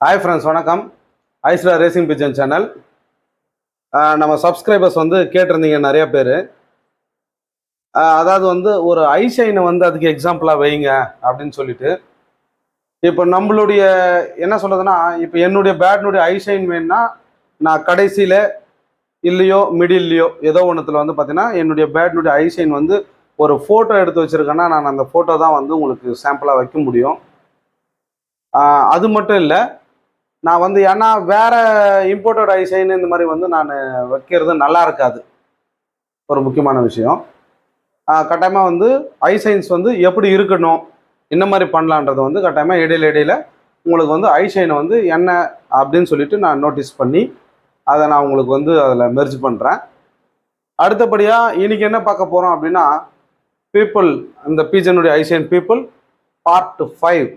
Hi friends, வணக்கம். ICERA racing pigeon channel. நம்ம subscribers வந்து கேட்டிருந்தீங்க நிறைய பேர். அதாவது வந்து ஒரு ஐஷைனை வந்து அதுக்கு எக்ஸாம்பிளாக வைங்க அப்படின்னு சொல்லிட்டு. இப்போ நம்மளுடைய என்ன சொல்கிறதுனா, இப்போ என்னுடைய பேட்னுடைய ஐஷைன் வேணும்னா நான் கடைசியில் இல்லையோ மிடில்லையோ ஏதோ ஒன்றுத்தில் வந்து பார்த்தீங்கன்னா என்னுடைய பேட்னுடைய ஐஷைன் வந்து ஒரு ஃபோட்டோ எடுத்து வச்சுருக்கேன்னா நான் அந்த ஃபோட்டோ தான் வந்து உங்களுக்கு சாம்பிளாக வைக்க முடியும். அது மட்டும் இல்லை, நான் வந்து ஏன்னா வேற இம்போர்ட்டட் ஐசைன் இந்த மாதிரி வந்து நான் வைக்கிறது நல்லா இருக்காது. ஒரு முக்கியமான விஷயம், கட்டாயமாக வந்து ஐசைன்ஸ் வந்து எப்படி இருக்கணும், என்ன மாதிரி பண்ணலான்றது வந்து கட்டாயமாக இடையில உங்களுக்கு வந்து ஐசைனை வந்து என்ன அப்படின்னு சொல்லிட்டு நான் நோட்டீஸ் பண்ணி அதை நான் உங்களுக்கு வந்து அதில் மெர்ஜ் பண்ணுறேன். அடுத்தபடியாக இன்னைக்கு என்ன பார்க்க போகிறோம் அப்படின்னா, பீப்புள் இந்த பீஜனுடைய ஐசைன் பீப்புள் பார்ட் 5.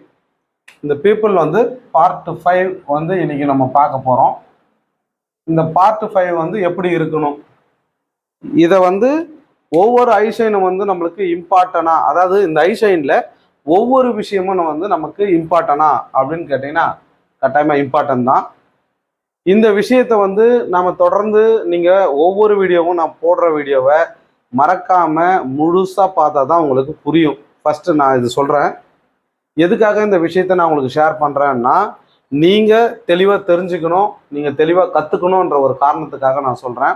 இந்த பீப்புள் வந்து பார்ட் 5 வந்து இன்னைக்கு நம்ம பார்க்க போகிறோம். இந்த பார்ட் 5 வந்து எப்படி இருக்கணும், இதை வந்து ஒவ்வொரு ஐசைனும் வந்து நம்மளுக்கு இம்பார்ட்டனா, அதாவது இந்த ஐசைனில் ஒவ்வொரு விஷயமும் வந்து நமக்கு இம்பார்ட்டனா அப்படின்னு கேட்டிங்கன்னா கட்டாயமாக இம்பார்ட்டன் தான். இந்த விஷயத்தை வந்து நம்ம தொடர்ந்து நீங்கள் ஒவ்வொரு வீடியோவும் நான் போடுற வீடியோவை மறக்காமல் முழுசாக பார்த்தா தான் உங்களுக்கு புரியும். ஃபஸ்ட்டு நான் இது சொல்கிறேன், எதுக்காக இந்த விஷயத்தை நான் உங்களுக்கு ஷேர் பண்ணுறேன்னா, நீங்கள் தெளிவாக தெரிஞ்சுக்கணும், நீங்கள் தெளிவாக கற்றுக்கணுன்ற ஒரு காரணத்துக்காக நான் சொல்கிறேன்.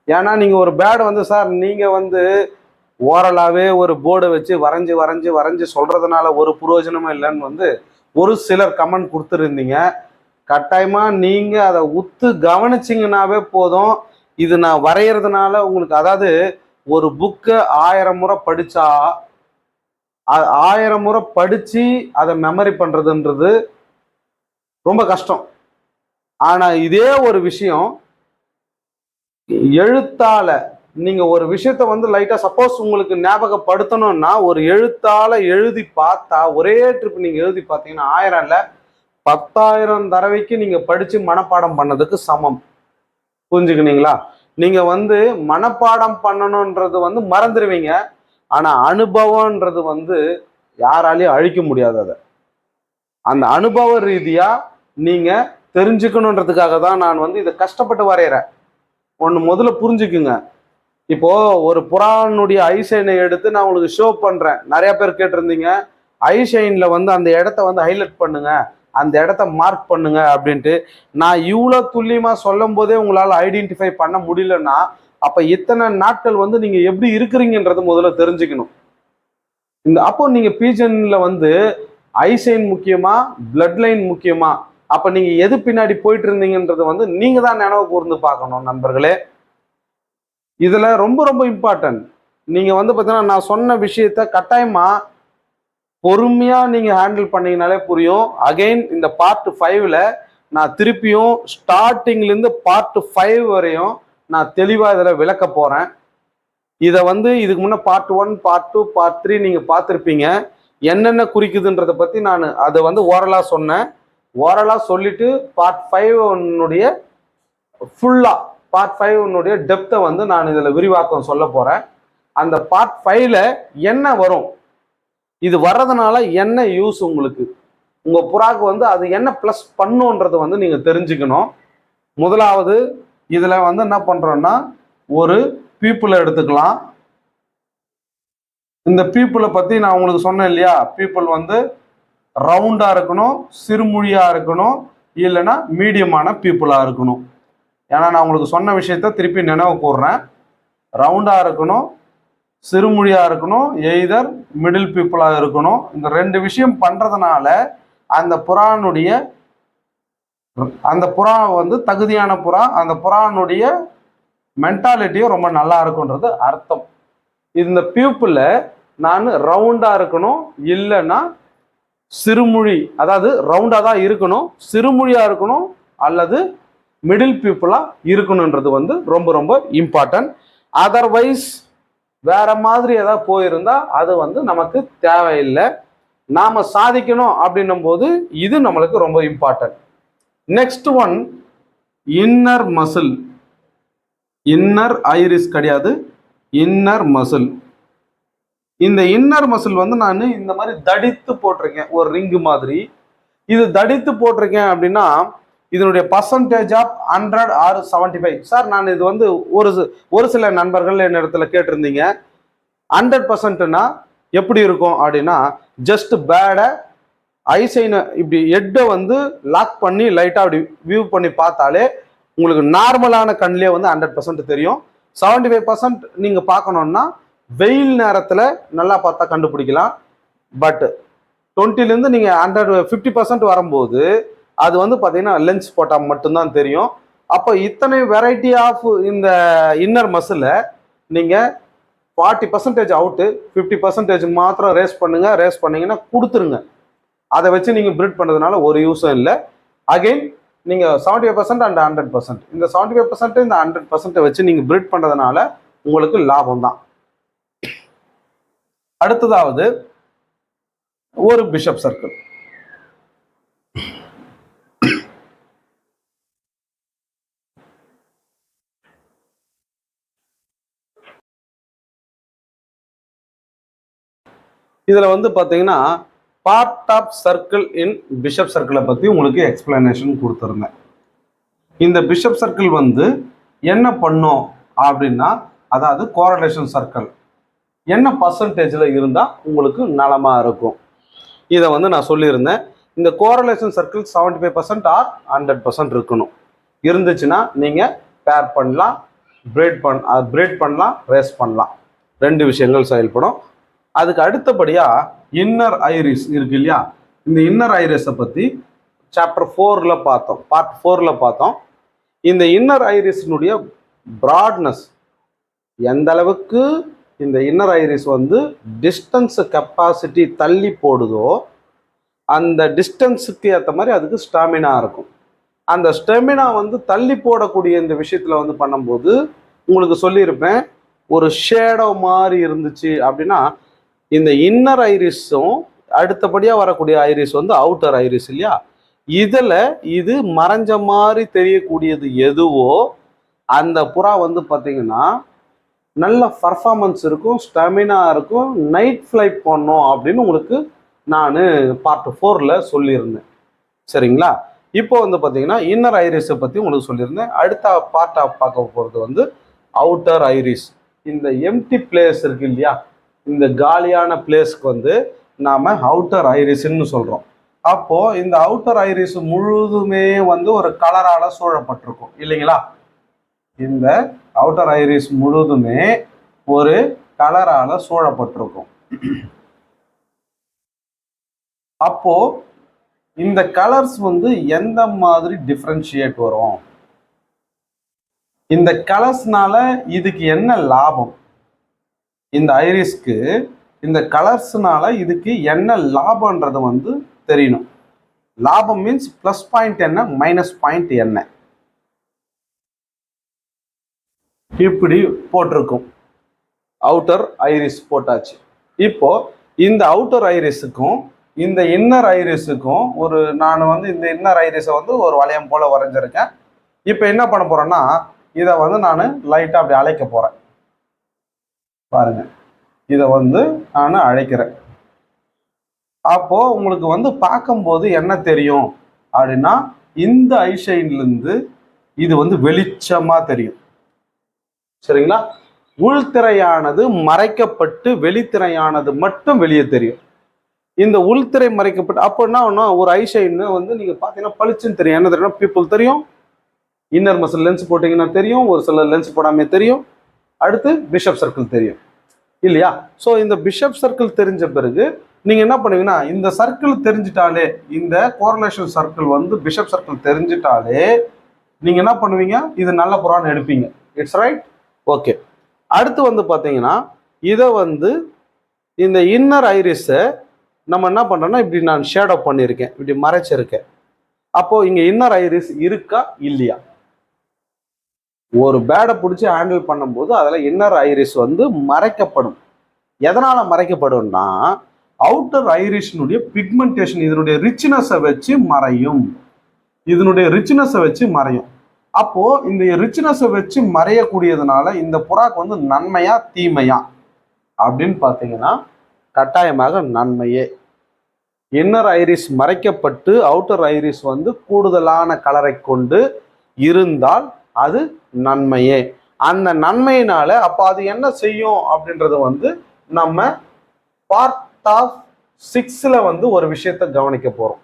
ஏன்னா நீங்கள் ஒரு பேட் வந்து சார் நீங்கள் வந்து ஓரலாகவே ஒரு போர்டை வச்சு வரைஞ்சி சொல்கிறதுனால ஒரு பிரயோஜனமும் இல்லைன்னு வந்து ஒரு சிலர் கமெண்ட் கொடுத்துருந்தீங்க. கட்டாயமாக நீங்கள் அதை உத்து கவனிச்சிங்கனாவே போதும். இது நான் வரைகிறதுனால உங்களுக்கு, அதாவது ஒரு புக்கை 1000 முறை படித்தா 1000 முறை படித்து அதை மெமரி பண்ணுறதுன்றது ரொம்ப கஷ்டம். ஆனால் இதே ஒரு விஷயம் எழுத்தால நீங்கள் ஒரு விஷயத்த வந்து லைட்டாக சப்போஸ் உங்களுக்கு ஞாபகப்படுத்தணும்னா ஒரு எழுத்தால எழுதி பார்த்தா, ஒரே ட்ரிப் நீங்கள் எழுதி பார்த்தீங்கன்னா 1000 இல்லை 10,000 தடவைக்கு நீங்கள் படித்து மனப்பாடம் பண்ணதுக்கு சமம். புரிஞ்சுக்கினீங்களா? நீங்கள் வந்து மனப்பாடம் பண்ணணுன்றது வந்து மறந்துடுவீங்க, ஆனால் அனுபவம்ன்றது வந்து யாராலையும் அழிக்க முடியாது. அதை அந்த அனுபவ ரீதியாக நீங்கள் தெரிஞ்சுக்கணுன்றதுக்காக தான் நான் வந்து இதை கஷ்டப்பட்டு வரைகிறேன். ஒன்று முதல்ல புரிஞ்சுக்குங்க. இப்போது ஒரு புறானுடைய ஐஷைனை எடுத்து நான் உங்களுக்கு ஷோ பண்ணுறேன். நிறையா பேர் கேட்டிருந்தீங்க, ஐஷைனில் வந்து அந்த இடத்த வந்து ஹைலைட் பண்ணுங்க, அந்த இடத்த மார்க் பண்ணுங்க அப்படின்ட்டு. நான் இவ்வளோ துல்லியமாக சொல்லும் போதே உங்களால் ஐடென்டிஃபை பண்ண முடியலன்னா அப்போ இத்தனை நாட்கள் வந்து நீங்கள் எப்படி இருக்கிறீங்கன்றது முதல்ல தெரிஞ்சுக்கணும். அப்போ நீங்கள் பீஜனில் வந்து ஐசைன் முக்கியமா பிளட் லைன் முக்கியமா, அப்போ நீங்கள் எது பின்னாடி போயிட்டு இருந்தீங்கன்றது வந்து நீங்கள் தான் நினைவு கூர்ந்து பார்க்கணும் நண்பர்களே. இதில் ரொம்ப ரொம்ப இம்பார்ட்டன்ட். நீங்கள் வந்து பார்த்தீங்கன்னா நான் சொன்ன விஷயத்த கட்டாயமாக பொறுமையாக நீங்கள் ஹேண்டில் பண்ணீங்கனாலே புரியும். அகெயின் இந்த பார்ட் 5ல் நான் திருப்பியும் ஸ்டார்டிங்லேருந்து பார்ட் 5 வரையும் நான் தெளிவாக இதில் விளக்க போகிறேன். இதை வந்து இதுக்கு முன்னே பார்ட் 1 பார்ட் 2 பார்ட் 3 நீங்கள் பார்த்துருப்பீங்க. என்னென்ன குறிக்குதுன்றதை பற்றி நான் அதை வந்து ஓரலாக சொன்னேன். ஓரலாக சொல்லிவிட்டு பார்ட் 5 ஃபுல்லாக பார்ட் 5 டெப்த்தை வந்து நான் இதில் விரிவாக்கம் சொல்ல போகிறேன். அந்த பார்ட் 5ல் என்ன வரும், இது வர்றதுனால என்ன யூஸ் உங்களுக்கு, உங்கள் புறாக்கு வந்து அது என்ன ப்ளஸ் பண்ணுன்றதை வந்து நீங்கள் தெரிஞ்சுக்கணும். முதலாவது இதில் வந்து என்ன பண்ணுறோன்னா, ஒரு பீப்புளை எடுத்துக்கலாம். இந்த பீப்புளை பற்றி நான் உங்களுக்கு சொன்னேன் இல்லையா, பீப்புள் வந்து ரவுண்டாக இருக்கணும், சிறுமொழியாக இருக்கணும், இல்லைன்னா மீடியமான பீப்புளாக இருக்கணும். ஏன்னா நான் உங்களுக்கு சொன்ன விஷயத்த திருப்பி நினைவு கூறுறேன். ரவுண்டாக இருக்கணும், சிறுமொழியாக இருக்கணும், எய்தர் மிடில் பீப்புளாக இருக்கணும். இந்த 2 விஷயம் பண்ணுறதுனால அந்த புறா வந்து தகுதியான புறா, அந்த புறானுடைய மென்டாலிட்டியும் ரொம்ப நல்லா இருக்குன்றது அர்த்தம். இந்த பீப்புளில் நான் ரவுண்டாக இருக்கணும், இல்லைன்னா சிறுமொழி, அதாவது ரவுண்டாக தான் இருக்கணும், சிறுமொழியாக இருக்கணும், அல்லது மிடில் பீப்புளாக இருக்கணுன்றது வந்து ரொம்ப ரொம்ப இம்பார்ட்டன்ட். அதர்வைஸ் வேற மாதிரி ஏதாவது போயிருந்தா அது வந்து நமக்கு தேவையில்லை. நாம் சாதிக்கணும் அப்படின்னும் போது இது நம்மளுக்கு ரொம்ப important. Next one, inner muscle. Inner iris கிடையாது, இன்னர் மசில். இந்த இன்னர் மசில் வந்து நான் இந்த மாதிரி தடித்து போட்டிருக்கேன், ஒரு ரிங்கு மாதிரி. இது தடித்து போட்டிருக்கேன் அப்படின்னா இதனுடைய பர்சன்டேஜ் ஆஃப் 100 ஆர் 75. சார் நான் இது வந்து ஒரு சில நண்பர்கள் என்னிடத்துல கேட்டிருந்தீங்க 100%னா எப்படி இருக்கும் அப்படின்னா ஜஸ்ட் பேடை ஐசைனை இப்படி ஹெட்டை வந்து லாக் பண்ணி லைட்டாக அப்படி வியூ பண்ணி பார்த்தாலே உங்களுக்கு நார்மலான கண்ணிலே வந்து 100% தெரியும். 75% நீங்கள் பார்க்கணுன்னா வெயில் நேரத்தில் நல்லா பார்த்தா கண்டுபிடிக்கலாம். பட் 20லேருந்து நீங்கள் 50% வரும்போது அது வந்து பார்த்தீங்கன்னா லென்ஸ் போட்டால் மட்டும்தான் தெரியும். அப்போ இத்தனை வெரைட்டி ஆஃப் இந்த இன்னர் மசில் நீங்கள் 40% அவுட்டு 50% மாத்திரம் ரேஸ் பண்ணீங்கன்னா கொடுத்துருங்க. அதை வச்சு நீங்கள் பிரிட் பண்ணுறதுனால ஒரு யூஸும் இல்லை. அகெயின் நீங்கள் 75% அண்ட் 100%, இந்த 75% இந்த 100% வச்சு நீங்கள் பிரிட் பண்ணுறதுனால உங்களுக்கு லாபம் தான். அடுத்ததாவது ஒரு பிஷப் சர்க்கிள். இதில் வந்து பார்த்தீங்கன்னா part of circle in bishop சர்க்கிளை பற்றி உங்களுக்கு எக்ஸ்பிளனேஷன் கொடுத்துருந்தேன். இந்த பிஷப் சர்க்கிள் வந்து என்ன பண்ணும் அப்படின்னா, அதாவது கோரலேஷன் சர்க்கிள் என்ன பர்சன்டேஜில் இருந்தால் உங்களுக்கு நலமாக இருக்கும் இதை வந்து நான் சொல்லியிருந்தேன். இந்த கோரலேஷன் சர்க்கிள் 75% ஆர் 100% இருக்கணும். இருந்துச்சுன்னா நீங்கள் பேர் பண்ணலாம், பிரேட் பண்ணலாம், ரேஸ் பண்ணலாம், 2 விஷயங்கள் செயல்படும். அதுக்கு அடுத்தபடியாக இன்னர் ஐரிஸ் இருக்கு இல்லையா, இந்த இன்னர் ஐரிஸை பற்றி சாப்டர் 4ல் பார்த்தோம், பார்ட் 4ல் பார்த்தோம். இந்த இன்னர் ஐரிஸினுடைய ப்ராட்னஸ் எந்த அளவுக்கு இந்த இன்னர் ஐரிஸ் வந்து டிஸ்டன்ஸ் கெப்பாசிட்டி தள்ளி போடுதோ அந்த டிஸ்டன்ஸுக்கு ஏற்ற மாதிரி அதுக்கு ஸ்டாமினா இருக்கும். அந்த ஸ்டெமினா வந்து தள்ளி போடக்கூடிய இந்த விஷயத்தில் வந்து பண்ணும்போது உங்களுக்கு சொல்லியிருப்பேன், ஒரு ஷேடோ மாதிரி இருந்துச்சு அப்படின்னா இந்த இன்னர் ஐரிஸும் அடுத்தபடியாக வரக்கூடிய ஐரிஸ் வந்து அவுட்டர் ஐரிஸ் இல்லையா, இதில் இது மறைஞ்ச மாதிரி தெரியக்கூடியது எதுவோ அந்த புறா வந்து பார்த்தீங்கன்னா நல்ல பர்ஃபார்மன்ஸ் இருக்கும், ஸ்டாமினா இருக்கும், நைட் ஃப்ளைட் பண்ணோம் அப்படின்னு உங்களுக்கு நான் பார்ட் 4ல் சொல்லியிருந்தேன். சரிங்களா? இப்போ வந்து பார்த்தீங்கன்னா இன்னர் ஐரிஸை பற்றி உங்களுக்கு சொல்லியிருந்தேன். அடுத்த பார்ட்டாக பார்க்க போகிறது வந்து அவுட்டர் ஐரிஸ். இந்த எம்டி பிளேஸ் இருக்கு இல்லையா, இந்த காலியான பிளேஸ்க்கு வந்து நாம் அவுட்டர் ஐரிஸ்ன்னு சொல்கிறோம். அப்போது இந்த அவுட்டர் ஐரிஸ் முழுதுமே வந்து ஒரு கலரால் சூழப்பட்டிருக்கும் இல்லைங்களா. இந்த அவுட்டர் ஐரிஸ் முழுதுமே ஒரு கலரால் சூழப்பட்டிருக்கும். அப்போ இந்த கலர்ஸ் வந்து எந்த மாதிரி டிஃப்ரென்ஷியேட் வரும், இந்த கலர்ஸ்னால இதுக்கு என்ன லாபம், இந்த ஐரிஸ்க்கு இந்த கலர்ஸ்னால இதுக்கு என்ன லாபம்ன்றது வந்து தெரியணும். லாபம் மீன்ஸ் ப்ளஸ் பாயிண்ட் என்ன, மைனஸ் பாயிண்ட் என்ன, இப்படி போட்டிருக்கும். அவுட்டர் ஐரிஸ் போட்டாச்சு. இப்போ இந்த அவுட்டர் ஐரிஸுக்கும் இந்த இன்னர் ஐரிஸுக்கும் நான் வந்து இந்த இன்னர் ஐரிஸை வந்து ஒரு வளையம் போல வரைஞ்சிருக்கேன். இப்போ என்ன பண்ண போறேன்னா இதை வந்து நான் லைட்டாக அப்படி அழைக்க போறேன். பாருங்க, இதை வந்து நான் அழைக்கிறேன். அப்போ உங்களுக்கு வந்து பார்க்கும்போது என்ன தெரியும் அப்படின்னா இந்த ஐஷைன்லேருந்து இது வந்து வெளிச்சமா தெரியும். சரிங்களா? உள்திரையானது மறைக்கப்பட்டு வெளித்திரையானது மட்டும் வெளியே தெரியும். இந்த உள்திரை மறைக்கப்பட்டு அப்போ என்ன ஒன்று ஒரு ஐஷைன்னு வந்து நீங்கள் பார்த்தீங்கன்னா பளிச்சுன்னு தெரியும். என்ன தெரியும்? பீப்புள் தெரியும், இன்னர் மசில் லென்ஸ் போட்டிங்கன்னா தெரியும், ஒரு சில லென்ஸ் போடாமல் தெரியும். அடுத்து பிஷப் சர்க்கிள் தெரியும் இல்லையா. ஸோ இந்த பிஷப் சர்க்கிள் தெரிஞ்ச பிறகு நீங்கள் என்ன பண்ணுவீங்கன்னா இந்த சர்க்கிள் தெரிஞ்சிட்டாலே, இந்த கோரலேஷன் சர்க்கிள் வந்து பிஷப் சர்க்கிள் தெரிஞ்சிட்டாலே நீங்கள் என்ன பண்ணுவீங்க, இது நல்ல புறான்னு எடுப்பீங்க. It's right, okay. அடுத்து வந்து பார்த்தீங்கன்னா இதை வந்து இந்த இன்னர் ஐரிஸை நம்ம என்ன பண்ணுறோம்னா இப்படி நான் ஷேடோ பண்ணியிருக்கேன், இப்படி மறைச்சிருக்கேன். அப்போது இங்கே இன்னர் ஐரிஸ் இருக்கா இல்லையா? ஒரு பேடை பிடிச்சி ஹேண்டில் பண்ணும்போது அதில் இன்னர் ஐரிஸ் வந்து மறைக்கப்படும். எதனால் மறைக்கப்படும்னா அவுட்டர் ஐரிஸினுடைய பிக்மெண்டேஷன், இதனுடைய ரிச்னஸை வச்சு மறையும். இதனுடைய ரிச்னஸை வச்சு மறையும். அப்போது இந்த ரிச்னஸை வச்சு மறையக்கூடியதுனால இந்த புறாக்கு வந்து நன்மையா தீமையா அப்படின்னு பார்த்தீங்கன்னா கட்டாயமாக நன்மையே. இன்னர் ஐரிஸ் மறைக்கப்பட்டு அவுட்டர் ஐரிஸ் வந்து கூடுதலான கலரை கொண்டு இருந்தால் அது நன்மையே. அந்த நன்மையினால அப்போ அது என்ன செய்யும் அப்படின்றது வந்து நம்ம பார்ட் ஆஃப் 6ல வந்து ஒரு விஷயத்தை கவனிக்க போறோம்.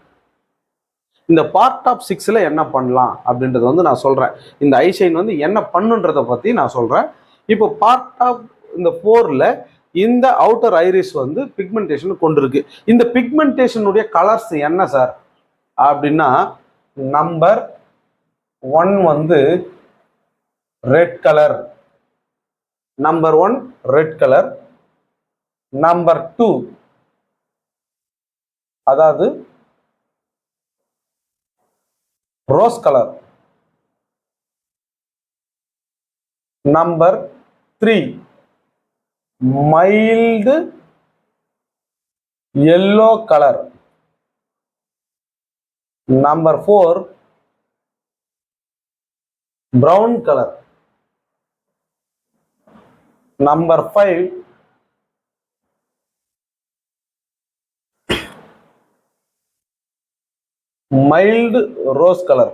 இந்த பார்ட் ஆஃப் 6ல என்ன பண்ணலாம் அப்படின்றது வந்து நான் சொல்றேன். இந்த ஐசைன் வந்து என்ன பண்ணுன்றதை பத்தி நான் சொல்றேன். இப்போ பார்ட் ஆஃப் இந்த 4ல இந்த அவுட்டர் ஐரிஸ் வந்து பிக்மெண்டேஷன் கொண்டிருக்கு. இந்த பிக்மெண்டேஷனுடைய கலர்ஸ் என்ன சார் அப்படின்னா, நம்பர் 1 வந்து red colour, number 1 red colour, number 2 அதாவது rose colour, number 3 mild yellow colour, number 4 brown colour, number 5 mild rose colour,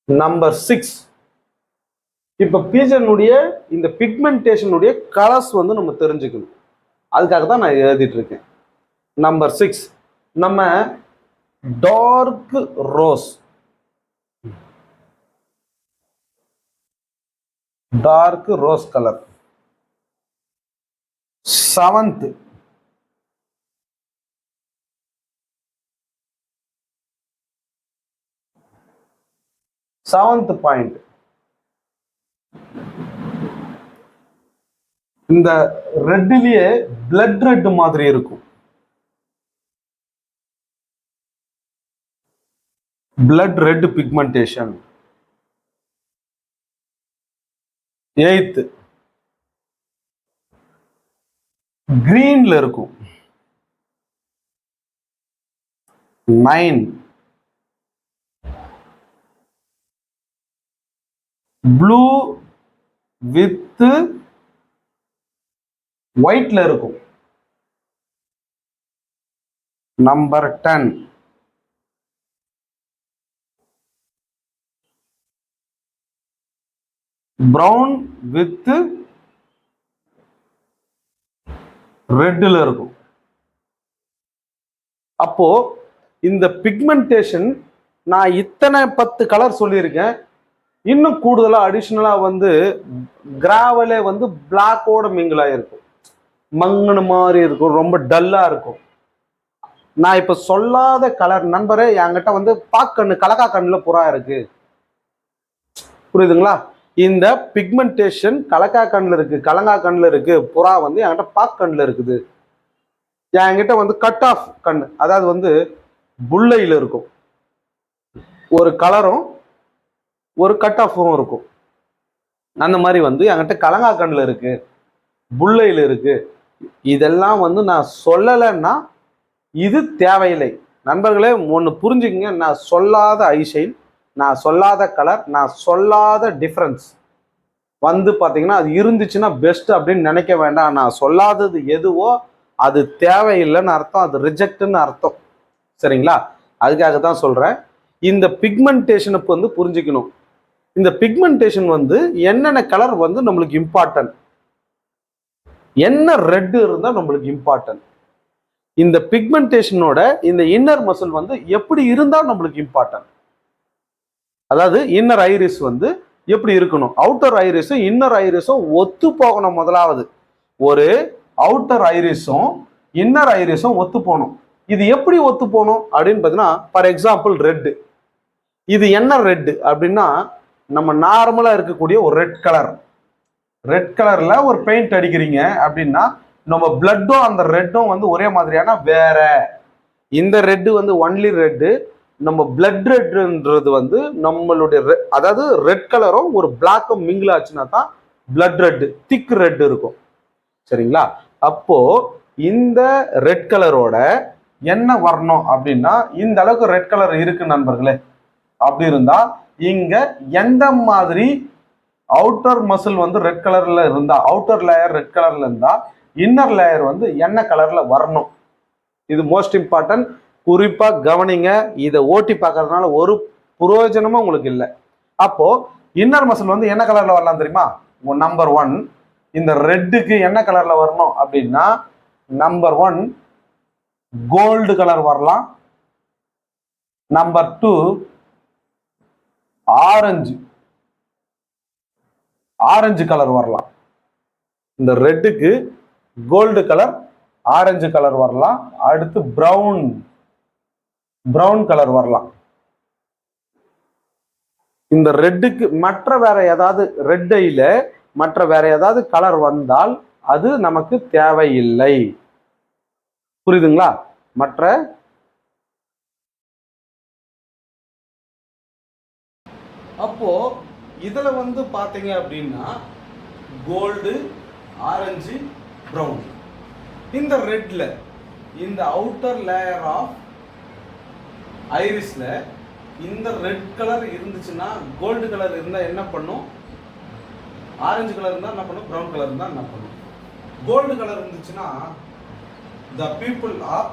number 6. இப்ப பீஜனுடைய இந்த பிக்மெண்டேஷனுடைய கலர்ஸ் வந்து நம்ம தெரிஞ்சுக்கணும். அதுக்காக தான் நான் எழுதிட்டு இருக்கேன். நம்பர் 6 நம்ம dark rose, dark rose colour. 7th point, இந்த ரெட்லயே பிளட் ரெட் மாதிரி இருக்கும். Blood red pigmentation. 8th கிரீன்ல இருக்கும். 9 ப்ளூ வித் ஒயிட்ல இருக்கும். நம்பர் 10 பிரவுன் வித் ரெட்ல இருக்கும். அப்போ இந்த பிக்மெண்டேஷன் நான் இத்தனை 10 கலர் சொல்லியிருக்கேன். இன்னும் கூடுதலா அடிஷனலா வந்து கிராவலே வந்து பிளாக்கோட மிங்கிள் ஆயிருக்கும், மங்குன மாதிரி இருக்கும், ரொம்ப டல்லா இருக்கும். நான் இப்ப சொல்லாத கலர் நண்பரே என்கிட்ட வந்து பாக்கண்ணு கலக்கா கண்ணுல புறா இருக்கு, புரியுதுங்களா? இந்த பிக்மெண்டேஷன் கலக்கா கண்ணுல இருக்கு, கலங்கா கண்ணுல இருக்கு, புறா வந்து என்கிட்ட பாக் கண்ணுல இருக்குது. என்கிட்ட வந்து கட் ஆஃப் கண், அதாவது வந்து புள்ளையில இருக்கும் ஒரு கலரும் ஒரு கட் ஆஃபும் இருக்கும். அந்த மாதிரி வந்து என்கிட்ட கலங்கா கண்ணுல இருக்கு, புள்ளையில இருக்கு. இதெல்லாம் வந்து நான் சொல்லலைன்னா இது தேவையில்லை. நண்பர்களே ஒன்று புரிஞ்சுக்கங்க, நான் சொல்லாத ஐஷைன், நான் சொல்லாத கலர், நான் சொல்லாத டிஃப்ரென்ஸ் வந்து பார்த்தீங்கன்னா அது இருந்துச்சுன்னா பெஸ்ட் அப்படின்னு நினைக்க வேண்டாம். நான் சொல்லாதது எதுவோ அது தேவையில்லைன்னு அர்த்தம், அது ரிஜெக்ட்னு அர்த்தம். சரிங்களா? அதுக்காக தான் சொல்கிறேன். இந்த பிக்மெண்டேஷனுக்கு வந்து புரிஞ்சுக்கணும். இந்த பிக்மெண்டேஷன் வந்து என்னென்ன கலர் வந்து நம்மளுக்கு இம்பார்ட்டன்ட், என்ன ரெட் இருந்தால் நம்மளுக்கு இம்பார்ட்டன்ட், இந்த பிக்மெண்டேஷனோட இந்த இன்னர் மசில் வந்து எப்படி இருந்தால் நம்மளுக்கு இம்பார்ட்டன்ட். அதாவது இன்னர் ஐரிஸ் வந்து எப்படி இருக்கணும், அவுட்டர் ஐரிஸும் இன்னர் ஐரிஸும் ஒத்து போகணும். முதலாவது ஒரு அவுட்டர் ஐரிஸும் இன்னர் ஐரிஸும் ஒத்து போகணும். இது எப்படி ஒத்து போகணும் அப்படின்னு பார்த்தீங்கன்னா, ஃபார் எக்ஸாம்பிள் ரெட்டு, இது என்ன ரெட்டு அப்படின்னா நம்ம நார்மலா இருக்கக்கூடிய ஒரு ரெட் கலர், ரெட் கலர்ல ஒரு பெயிண்ட் அடிக்கிறீங்க அப்படின்னா நம்ம பிளட்டும் அந்த ரெட்டும் வந்து ஒரே மாதிரியான வேற. இந்த ரெட்டு வந்து ஒன்லி ரெட்டு, நம்ம பிளட் ரெட்ன்றது வந்து நம்மளுடைய அதாவது ரெட் கலரும் ஒரு பிளாக்கும் மிங்கிள் ஆச்சுன்னா தான் பிளட் ரெட், திக் ரெட் இருக்கும். சரிங்களா? அப்போ இந்த ரெட் கலரோட என்ன வரணும் அப்படின்னா இந்த அளவுக்கு ரெட் கலர் இருக்கு நண்பர்களே. அப்படி இருந்தா இங்க எந்த மாதிரி அவுட்டர் மசில் வந்து ரெட் கலர்ல இருந்தா, அவுட்டர் லேயர் ரெட் கலர்ல இருந்தா இன்னர் லேயர் வந்து என்ன கலர்ல வரணும் இது மோஸ்ட் இம்பார்ட்டன்ட். குறிப்பாக கவனிங்க. இதை ஓட்டி பார்க்கறதுனால ஒரு பிரயோஜனமும் உங்களுக்கு இல்லை. அப்போ இன்னர் மசில் வந்து என்ன கலர்ல வரலாம் தெரியுமா? நம்பர் 1 இந்த ரெட்டுக்கு என்ன கலர்ல வரணும் அப்படின்னா நம்பர் 1 கோல்டு கலர் வரலாம். நம்பர் 2 ஆரஞ்சு கலர் வரலாம். இந்த ரெட்டுக்கு கோல்டு கலர், ஆரஞ்சு கலர் வரலாம். அடுத்து பிரவுன் கலர் வரலாம். இந்த ரெட்டுக்கு மற்ற வேற ஏதாவது ரெட் ஐல மற்ற வேற ஏதாவது கலர் வந்தால் அது நமக்கு தேவையில்லை. புரியுதுங்களா? மற்ற அப்போ இதுல வந்து பாத்தீங்க அப்படின்னா கோல்டு, ஆரஞ்சு, பிரவுன். இந்த ரெட்ல இந்த அவுட்டர் லேயர் ஆஃப் ஐரிஸ்ல இந்த ரெட் கலர் இருந்துச்சுன்னா, கோல்டு கலர் இருந்தா என்ன பண்ணும், ஆரஞ்சு கலர் இருந்தா என்ன பண்ணும், பிரவுன் கலர் இருந்தா என்ன பண்ணும். கோல்டு கலர் இருந்துச்சுன்னா the people are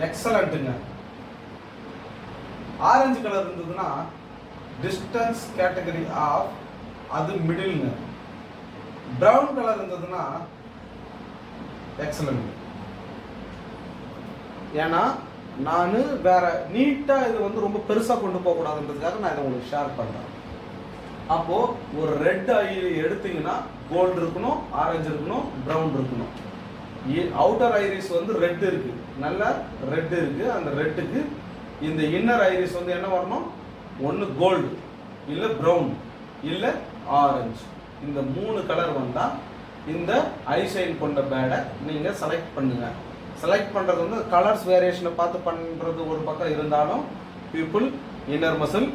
excellentங்க. ஆரஞ்சு கலர் இருந்ததுன்னா டிஸ்டன்ஸ் கேட்டகரி ஆஃப் அது மிடில்ங்க. பிரவுன் கலர் இருந்ததுன்னா எக்ஸலண்ட். ஏன்னா நான் வேற நீட்டா இது வந்து ரொம்ப பெருசா கொண்டு போக கூடாதுன்றதுக்காக நான் இதை உங்களுக்கு ஷேர் பண்றேன். அப்போ ஒரு ரெட் ஐ எடுத்தீங்கன்னா கோல்டு இருக்கணும், ஆரஞ்சு இருக்கணும், பிரவுன் இருக்கணும். அவுட்டர் ஐரிஸ் வந்து ரெட் இருக்கு, நல்ல ரெட் இருக்கு. அந்த ரெட்டுக்கு இந்த இன்னர் ஐரிஸ் வந்து என்ன வரணும், ஒன்று கோல்டு, இல்லை பிரவுன், இல்லை ஆரஞ்சு. இந்த 3 கலர் வந்தால் இந்த ஐசைன் கொண்ட பேடை நீங்கள் செலக்ட் பண்ணுங்க. செலக்ட் பண்ணுறது வந்து கலர்ஸ் வேரியேஷனை பார்த்து பண்ணுறது ஒரு பக்கம் இருந்தாலும், people inner muscle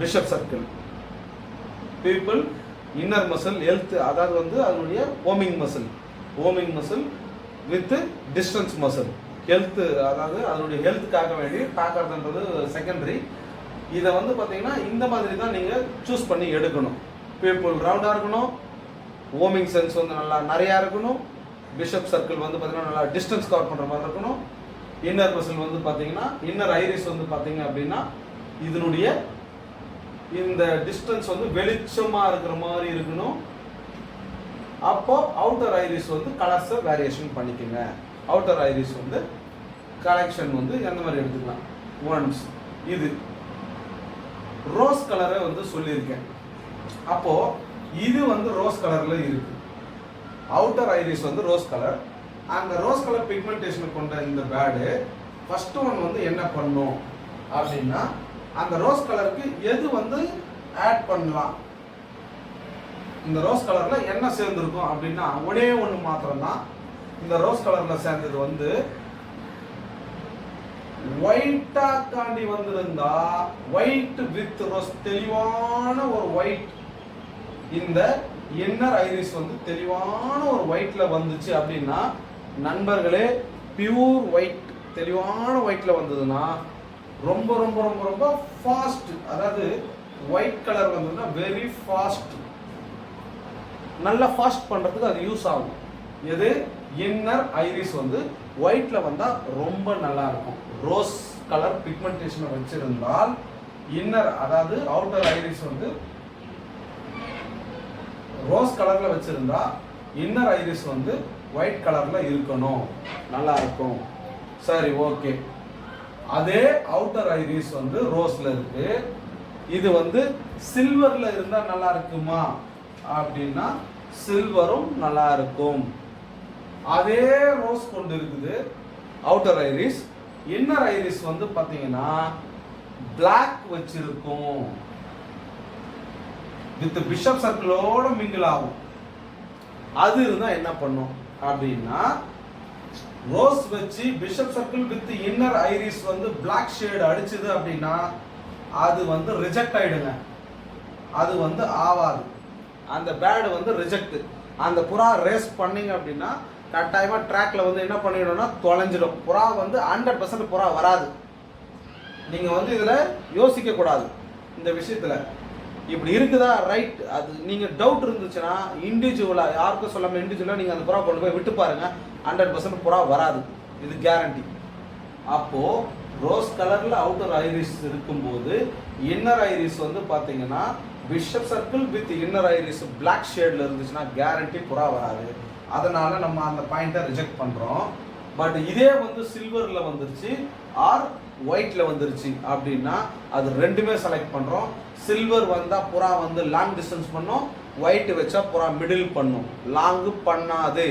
bishop circle, people inner muscle health, அதாவது வந்து அதனுடைய homing muscle with distance muscle health, அதாவது அதனுடைய ஹெல்த்துக்காக வேண்டி பார்க்கறதுன்றது செகண்டரி. இதை வந்து பார்த்தீங்கன்னா இந்த மாதிரி தான் நீங்கள் சூஸ் பண்ணி எடுக்கணும். பீப்புள் ரவுண்டாக இருக்கணும், ஓமிங் சென்ஸ் வந்து நல்லா நிறையா இருக்கணும், பிஷப் சர்க்கிள் வந்து பார்த்தீங்கன்னா நல்லா டிஸ்டன்ஸ் கவர் பண்ணுற மாதிரி இருக்கணும். இன்னர் மசில் வந்து பார்த்தீங்கன்னா இன்னர் ஐரிஸ் வந்து பார்த்தீங்க அப்படின்னா இதனுடைய இந்த டிஸ்டன்ஸ் வந்து வெளிச்சமாக இருக்கிற மாதிரி இருக்கணும். அப்போ அவுட்டர் ஐரிஸ் வந்து கலர்ஸை வேரியேஷன் பண்ணிக்கோங்க. அவுட்டர் ஐரிஸ் வந்து கலெக்ஷன் வந்து எந்த மாதிரி எடுத்துக்கலாம். ஒன்ஸ் இது ரோஸ் கலரை வந்து சொல்லியிருக்கேன். அப்போ இது வந்து ரோஸ் கலர்ல இருக்கு. அவுட்டர் ஐரிஸ் வந்து ரோஸ் கலர். அந்த ரோஸ் கலர் பிக்மெண்டேஷன் கொண்ட இந்த பேடு ஃபர்ஸ்ட் ஒன் வந்து என்ன பண்ணும் அப்படின்னா, அந்த ரோஸ் கலருக்கு எது வந்து ஆட் பண்ணலாம், இந்த ரோஸ் கலர்ல என்ன சேர்ந்துருக்கும் அப்படின்னா ஒரே ஒன்று மாத்திரம் தான். இந்த ரோஸ் கலர்ல சேர்ந்தது வந்து ஒயிட்டா காண்டி வந்திருந்தா, ஒயிட் வித் ரோஸ், தெளிவான ஒரு ஒயிட், இந்த இன்னர் ஐரிஸ் வந்து தெளிவான ஒரு ஒயிட்ல வந்துச்சு அப்படின்னா, நண்பர்களே பியூர் ஒயிட், தெளிவான ஒயிட்ல வந்ததுன்னா ரொம்ப ரொம்ப ரொம்ப ரொம்ப ஃபாஸ்ட், அதாவது ஒயிட் கலர் வந்ததுன்னா வெரி ஃபாஸ்ட், நல்லா ஃபாஸ்ட் பண்றதுக்கு அது யூஸ் ஆகும். எது, இன்னர் ஐரிஸ் வந்து ஒயிட்ல வந்தா ரொம்ப நல்லா இருக்கும். ரோஸ் கலர் பிக்மெண்டேஷன் வச்சிருந்தால் இன்னர், அதாவது அவுட்டர் ஐரிஸ் வந்து ரோஸ் கலர்ல வச்சிருந்தா இன்னர் ஐரிஸ் வந்து ஒயிட் கலர்ல இருக்கணும், நல்லா இருக்கும். சரி, ஓகே. அதே அவுட்டர் ஐரிஸ் வந்து ரோஸ்ல இருக்கு, இது வந்து சில்வர்ல இருந்தா நல்லா இருக்குமா அப்படின்னா சில்வரும் நல்லா இருக்கும். அதே ரோஸ் கொண்டு இருக்குது அவுட்டர் ஐரிஸ். இன்னர் ஐரிஸ் வந்து பாத்தீங்கன்னா பிளாக் வச்சிருக்கும், வித் பிஷப் சர்க்கிளோட மிங்கிள் ஆகும். அது இருந்தா என்ன பண்ணும் அப்படின்னா, ரோஸ் வச்சு bishop circle with inner iris வந்து பிளாக் ஷேட் அடிச்சது அப்படின்னா அது வந்து ரிஜெக்ட் ஆயிடுங்க, அது வந்து ஆவாது, அந்த பேடு வந்து ரிஜெக்ட். அந்த புறா ரேஸ் பண்ணீங்க அப்படின்னா கட்டாயமா ட்ராக்ல வந்து என்ன பண்ணிடும்னா தொலைஞ்சிடும். புறா வந்து 100% புறா வராது. நீங்க வந்து இதுல யோசிக்க கூடாது. இந்த விஷயத்துல இப்படி இருக்குதா, ரைட், அது நீங்க டவுட் இருந்துச்சுன்னா இண்டிவிஜுவலா, யாருக்கும் சொல்லாம இண்டிவிஜுவலா நீங்க அந்த புறா கொண்டு போய் விட்டு பாருங்க, 100% புறா வராது. இது கேரண்டி. அப்போ ரோஸ் கலர்ல அவுட்டர் ஐரிஸ் இருக்கும்போது இன்னர் ஐரிஸ் வந்து பாத்தீங்கன்னா bishop circle with inner iris black ஷேட்ல இருந்துச்சுன்னா கேரண்டி புறா வராது. அதனால நம்ம அந்த பாயிண்ட்டை ரிஜெக்ட் பண்றோம். பட் இதே வந்து சில்வர்ல வந்துருச்சு ஆர் ஒயிட்ல வந்துருச்சு அப்படின்னா அது ரெண்டுமே செலக்ட் பண்றோம். சில்வர் வந்தா புறா வந்து லாங் டிஸ்டன்ஸ் பண்ணும், ஒயிட் வச்சா புறா மிடில் பண்ணும். லாங் பண்ணாது.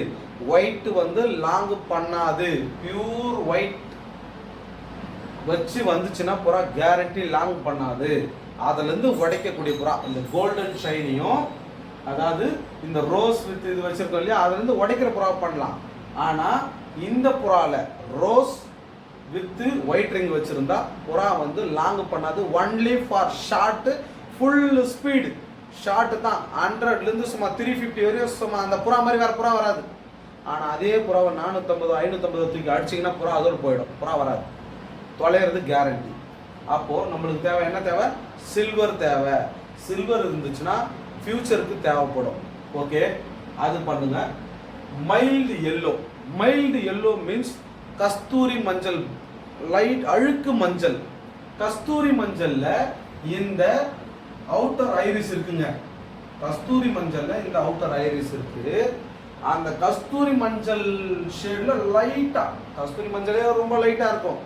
ஒயிட் வந்து லாங் பண்ணாது. பியூர் ஒயிட் வச்சு வந்துச்சுன்னா புறா கேரண்டி லாங் பண்ணாது. அதுல இருந்து உடைக்கக்கூடிய புறா இந்த கோல்டன் ஷைனியும், அதாவது இந்த ரோஸ் வித் இது வச்சிருக்கோம் இல்லையா, அதுல இருந்து உடைக்கிற புறா பண்ணலாம். ஆனா இந்த புறால ரோஸ் வித் ஒயிட் ரிங் வச்சிருந்தா புறா வந்து லாங் பண்ணாது. Only for short, full speed short தான். 100ல இருந்து சும்மா 350 வரையும் சும்மா அந்த புறா மாதிரி வேற புறா வராது. ஆனா அதே புறாவை 450 550 தூக்கி அடிச்சிங்கன்னா புறா அதோடு போயிடும், புறா வராது. தொலைகிறது கேரண்டி. அப்போ நம்மளுக்கு தேவை என்ன தேவை? சில்வர் தேவை. சில்வர் இருந்துச்சுன்னா ஃபியூச்சருக்கு தேவைப்படும். ஓகே, அது பண்ணுங்க. Mild yellow. Mild yellow means கஸ்தூரி மஞ்சள், லைட் அழுக்கு மஞ்சள். கஸ்தூரி மஞ்சள்ல இந்த அவுட்டர் ஐரிஸ் இருக்குங்க. கஸ்தூரி மஞ்சள்ல இந்த அவுட்டர் ஐரிஸ் இருக்கு. அந்த கஸ்தூரி மஞ்சள் ஷேட்ல லைட்டா, கஸ்தூரி மஞ்சளே ரொம்ப லைட்டா இருக்கும்,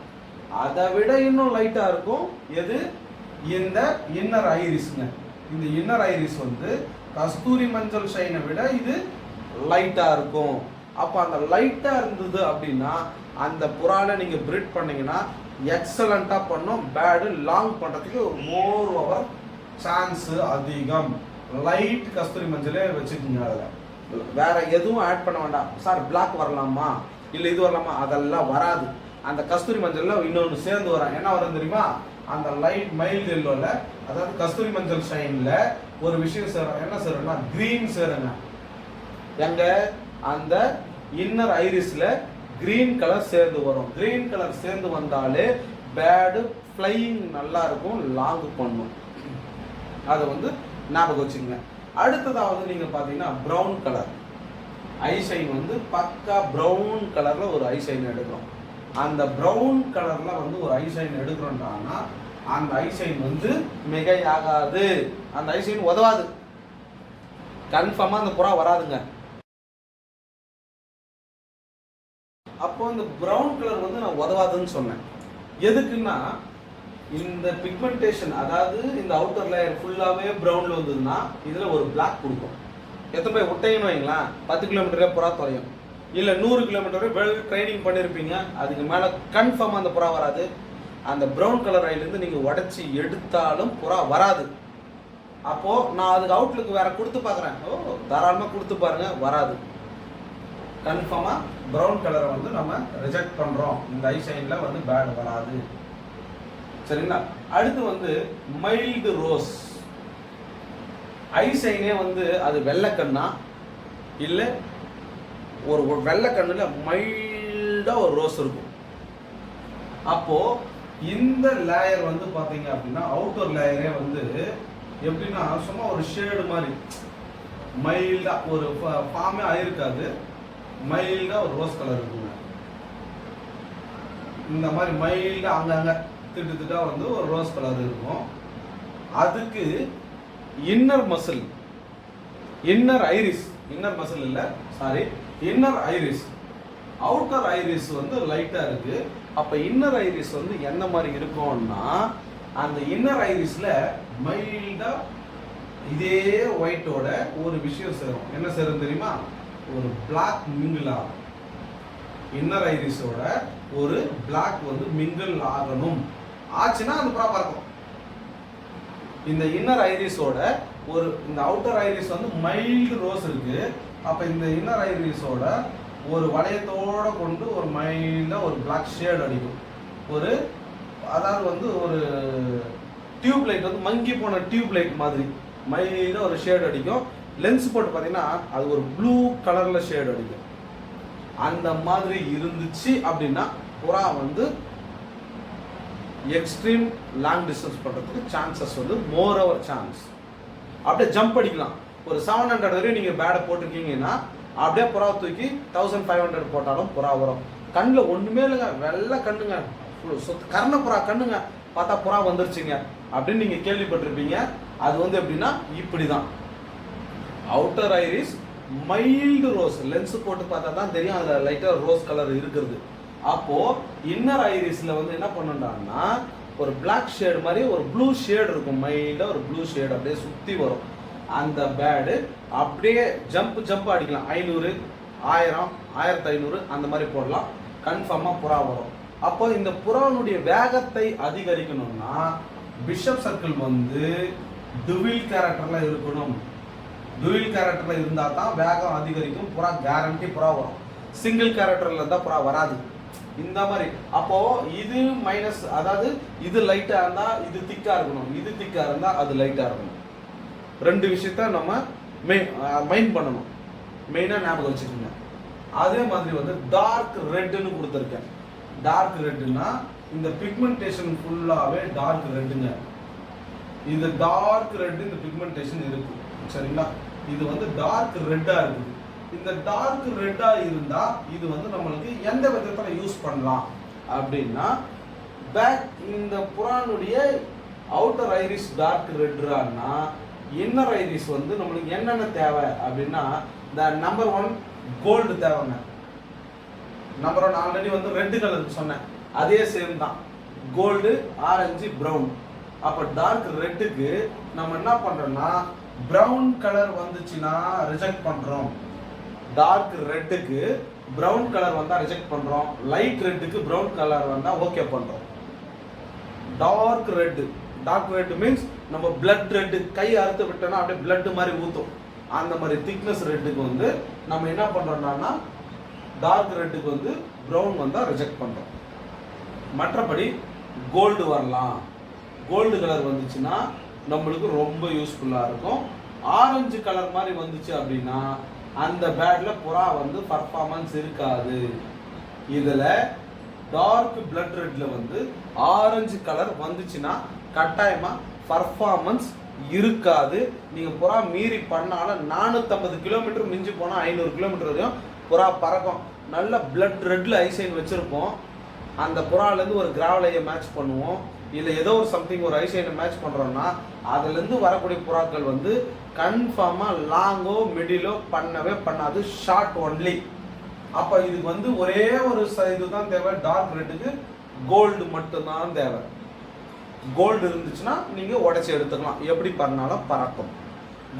அதை விட இன்னும் லைட்டா இருக்கும் எது? இந்த இன்னர் ஐரிஸ்ங்க. இந்த இன்னர் ஐரிஸ் வந்து கஸ்தூரி மஞ்சள் ஷைனை விட இது லைட்டா இருக்கும். அப்ப அந்த லைட்டா இருந்தது அப்படின்னா அந்த புறால நீங்க பிரீட் பண்ணீங்கன்னா எக்ஸலண்டா பண்ணும். பேடு லாங் பண்றதுக்கு மோர் ஓவர் சான்ஸ் அதிகம். லைட் கஸ்தூரி மஞ்சளே வச்சுக்கோங்க. அதுல வேற எதுவும் ஆட் பண்ண வேண்டாம். சார் பிளாக் வரலாமா இல்ல இது வரலாமா? அதெல்லாம் வராது. அந்த கஸ்தூரி மஞ்சள்ல இன்னொன்று சேர்ந்து வரும். என்ன வரும் தெரியுமா? அந்த லைட் மைல்டு எல்லோல, அதாவது கஸ்தூரி மஞ்சள் ஷைன்ல ஒரு விஷயம் சேரும். என்ன சேரும்னா கிரீன் சேருங்க. எங்க? அந்த இன்னர் ஐரிஸ்ல கிரீன் கலர் சேர்ந்து வரும். கிரீன் கலர் சேர்ந்து வந்தாலே பேர்டு ஃப்ளையிங் நல்லா இருக்கும், லாங் பண்ணும். அதை வந்து ஞாபகம் வச்சுக்கோங்க. அடுத்ததாவது நீங்க பாத்தீங்கன்னா பிரவுன் கலர் ஐஷைன் வந்து பக்கா பிரவுன் கலர்ல ஒரு ஐஷைன் எடுக்கிறோம். அந்த பிரவுன் கலர்ல வந்து ஒரு ஐஷைன் எடுக்கிறோம்னா அந்த ஐஷைன் வந்து மிகையாகாது. அந்த ஐஷைன் உதவாது. கன்ஃபார்மா அந்த புறா வராதுங்க. அப்போ இந்த பிரவுன் கலர் வந்து நான் உதவாதுன்னு சொன்னேன். எதுக்குன்னா இந்த பிக்மெண்டேஷன், அதாவது இந்த அவுட்டர் லேயர் ஃபுல்லாவே பிரவுன்ல வந்ததுன்னா இதுல ஒரு பிளாக் கொடுக்கும். எத்தனை போய் விட்டீங்கன்னு வைங்களேன், 10 கிலோமீட்டரே புறா தொலையும். இல்லை 100 கிலோமீட்டர் வெல் ட்ரைனிங் பண்ணியிருப்பீங்க, அதுக்கு மேலே கன்ஃபார்மாக அந்த புறா வராது. அந்த ப்ரௌன் கலர் ஐலேருந்து நீங்கள் உடச்சி எடுத்தாலும் புறா வராது. அப்போது நான் அதுக்கு அவுட்லுக்கு வேற கொடுத்து பார்க்குறேன். தாராளமாக கொடுத்து பாருங்க, வராது. கன்ஃபார்மாக ப்ரௌன் கலரை வந்து நம்ம ரிஜெக்ட் பண்ணுறோம். இந்த ஐஷைனில் வந்து பேட் வராது. சரிங்களா? அடுத்து வந்து மைல்டு ரோஸ். ஐஷைனே வந்து அது வெள்ளைக்கண்ணா இல்லை ஒரு வெள்ளை கண்ணுல மைல்டா ஒரு ரோஸ் இருக்கும். அப்போ இந்த லேயர் வந்து பாத்தீங்க அப்படின்னா அவுட்டர் லேயரே வந்து எப்படின்னா சும்மா ஒரு ஷேடு மாதிரி மைல்டா, ஒரு ஃபார்மே ஆயிருக்காது, மைல்டா ஒரு ரோஸ் கலர் இருக்குங்க. இந்த மாதிரி மைல்டா அங்கங்க திட்டு திட்டா வந்து ஒரு ரோஸ் கலர் இருக்கும். அதுக்கு inner muscle, inner iris, inner muscle இல்ல sorry, inner iris, outer iris வந்து லைட்டா இருக்கு. அப்ப இன்னர் ஐரிஸ் வந்து என்ன மாதிரி இருக்கும்னா அந்த இன்னர் ஐரிஸ்ல மைல்டா இதே ஒயிட்டோட ஒரு விஷயம் சேரும். என்ன சேரும் தெரியுமா? ஒரு பிளாக் மிங்கிள் ஆகும். இன்னர் ஐரிஸோட ஒரு பிளாக் வந்து மிங்கிள் ஆகணும். ஆச்சுன்னா அது ப்ராப்பரா இருக்கும். இந்த இன்னர் ஐரிஸோட ஒரு, இந்த அவுட்டர் ஐரிஸ் வந்து மைல்டு ரோஸ் இருக்கு. அப்ப இந்த இன்னர் ஐரிஸோட ஒரு வளையத்தோட கொண்டு ஒரு மைல்டா ஒரு பிளாக் ஷேட் அடிக்கும். ஒரு அதாவது வந்து ஒரு டியூப் லைட் வந்து மங்கி போன டியூப் லைட் மாதிரி மைல்டா ஒரு ஷேட் அடிக்கும். லென்ஸ் போட்டு பார்த்தீங்கன்னா அது ஒரு ப்ளூ கலர்ல ஷேட் அடிக்கும். அந்த மாதிரி இருந்துச்சு அப்படின்னா புறா வந்து எக்ஸ்ட்ரீம் லாங் டிஸ்டன்ஸ் பண்றதுக்கு சான்சஸ் வந்து மோர் ஓவர் சான்ஸ். அப்படியே ஜம்ப் அடிக்கலாம். ஒரு 700 வரையும் நீங்க பேடை போட்டிருக்கீங்கன்னா அப்படியே புறா தூக்கி 1500 போட்டாலும் புறா வரும். கண்ணில் ஒன்றுமே இல்லைங்க, வெள்ளை கண்ணுங்க, கர்ண புறா கண்ணுங்க, பார்த்தா புறா வந்துருச்சுங்க அப்படின்னு நீங்கள் கேள்விப்பட்டிருப்பீங்க. அது வந்து எப்படின்னா இப்படி தான். Outer iris mild rose, lens போட்டு பார்த்தா தான் தெரியும் அதில் லைட்டாக ரோஸ் கலர் இருக்கிறது. அப்போது இன்னர் ஐரிஸில் வந்து என்ன பண்ணுறாங்கன்னா ஒரு பிளாக் ஷேடு மாதிரி ஒரு ப்ளூ ஷேடு இருக்கும், மைல்டாக ஒரு ப்ளூ ஷேடு அப்படியே சுற்றி வரும். அந்த பேடு அப்படியே ஜம்ப் அடிக்கலாம், 500, 1000, 1500 அந்த மாதிரி போடலாம், கன்ஃபார்மாக புறா வரும். அப்போ இந்த புறானுடைய வேகத்தை அதிகரிக்கணும்னா பிஷப் சர்க்கிள் வந்து டுவில் கேரக்டரில் இருக்கணும். டுவில் கேரக்டரில் இருந்தால் தான் வேகம் அதிகரிக்கும், புறா கேரண்டி புறா வரும். சிங்கிள் கேரக்டரில் இருந்தால் புறா வராது. இந்த மாதிரி அப்போ இது மைனஸ், அதாவது இது லைட்டாக இருந்தால் இது திக்காக இருக்கணும், இது திக்காக இருந்தால் அது லைட்டாக இருக்கணும். ரெண்டு விஷயத்த நம்ம மைண்ட் பண்ணணும், மெயினாக ஞாபகம் வச்சுக்கோங்க. அதே மாதிரி வந்து டார்க் ரெட்டுன்னு கொடுத்துருக்கேன். டார்க் ரெட்டுன்னா இந்த பிக்மெண்டேஷன் ஃபுல்லாகவே டார்க் ரெட்டுங்க. இது டார்க் ரெட்டு, இந்த பிக்மெண்டேஷன் இருக்கு சரிங்களா. இது வந்து டார்க் ரெட்டாக இருக்குது. இந்த டார்க் ரெட்டாக இருந்தால் இது வந்து நம்மளுக்கு எந்த விதத்தில் யூஸ் பண்ணலாம் அப்படின்னா, பேக் இந்த புறானுடைய அவுட்டர் ஐரிஸ் டார்க் ரெட்ரான்னா இன்னர் ஐரிஸ் வந்து நம்மளுக்கு என்னென்ன தேவை அப்படின்னா, இந்த நம்பர் 1 கோல்டு தேவைங்க. நம்பர் 1 ஆல்ரெடி வந்து ரெட் கலருக்கு சொன்னேன், அதே சேம் தான், கோல்டு, ஆரஞ்சு, ப்ரௌன். அப்போ டார்க் ரெட்டுக்கு நம்ம என்ன பண்ணுறோம்னா ப்ரௌன் கலர் வந்துச்சுன்னா ரிஜெக்ட் பண்ணுறோம். டார்க் ரெட்டுக்கு ப்ரௌன் கலர் வந்தால் ரிஜெக்ட் பண்ணுறோம். லைட் ரெட்டுக்கு ப்ரௌன் கலர் வந்தால் ஓகே பண்ணுறோம். டார்க் ரெட் மீன்ஸ் நம்ம பிளட் ரெட்டு, கை அறுத்து விட்டோம்னா அப்படியே பிளட் மாதிரி ஊற்றும், அந்த மாதிரி திக்னஸ் ரெட்டுக்கு வந்து நம்ம என்ன பண்ணுறோம்னா டார்க் ரெட்டுக்கு வந்து ப்ரௌன் வந்தால் ரிஜெக்ட் பண்ணுறோம். மற்றபடி கோல்டு வரலாம். கோல்டு கலர் வந்துச்சுன்னா நம்மளுக்கு ரொம்ப யூஸ்ஃபுல்லாக இருக்கும். ஆரஞ்சு கலர் மாதிரி வந்துச்சு அப்படின்னா அந்த பேட்டில் புறா வந்து பர்ஃபார்மன்ஸ் இருக்காது. இதில் டார்க் பிளட் ரெட்டில் வந்து ஆரஞ்சு கலர் வந்துச்சுன்னா கட்டாயமாக பர்ஃபார்மன்ஸ் இருக்காது. நீங்கள் புறா மீறி பண்ணாலும் 450 கிலோமீட்டர் மிஞ்சி போனால் 500 கிலோமீட்டர் வரையும் புறா பறக்கும். நல்ல பிளட் ரெட்டில் ஐசைன் வச்சுருப்போம். அந்த புறாலேருந்து ஒரு கிராவலையை மேட்ச் பண்ணுவோம், இல்லை ஏதோ ஒரு சம்திங் ஒரு ஐசைனை மேட்ச் பண்ணுறோம்னா அதுலேருந்து வரக்கூடிய புறாக்கள் வந்து கன்ஃபார்மாக லாங்கோ மிடிலோ பண்ணவே பண்ணாது, ஷார்ட் ஒன்லி. அப்போ இதுக்கு வந்து ஒரே ஒரு இதுதான் தேவை, டார்க் ரெட்டுக்கு கோல்டு மட்டும்தான் தேவை. கோல்டு இருந்துச்சுன்னா நீங்கள் உடச்சி எடுத்துக்கலாம், எப்படி பண்ணாலும் பறக்கும்.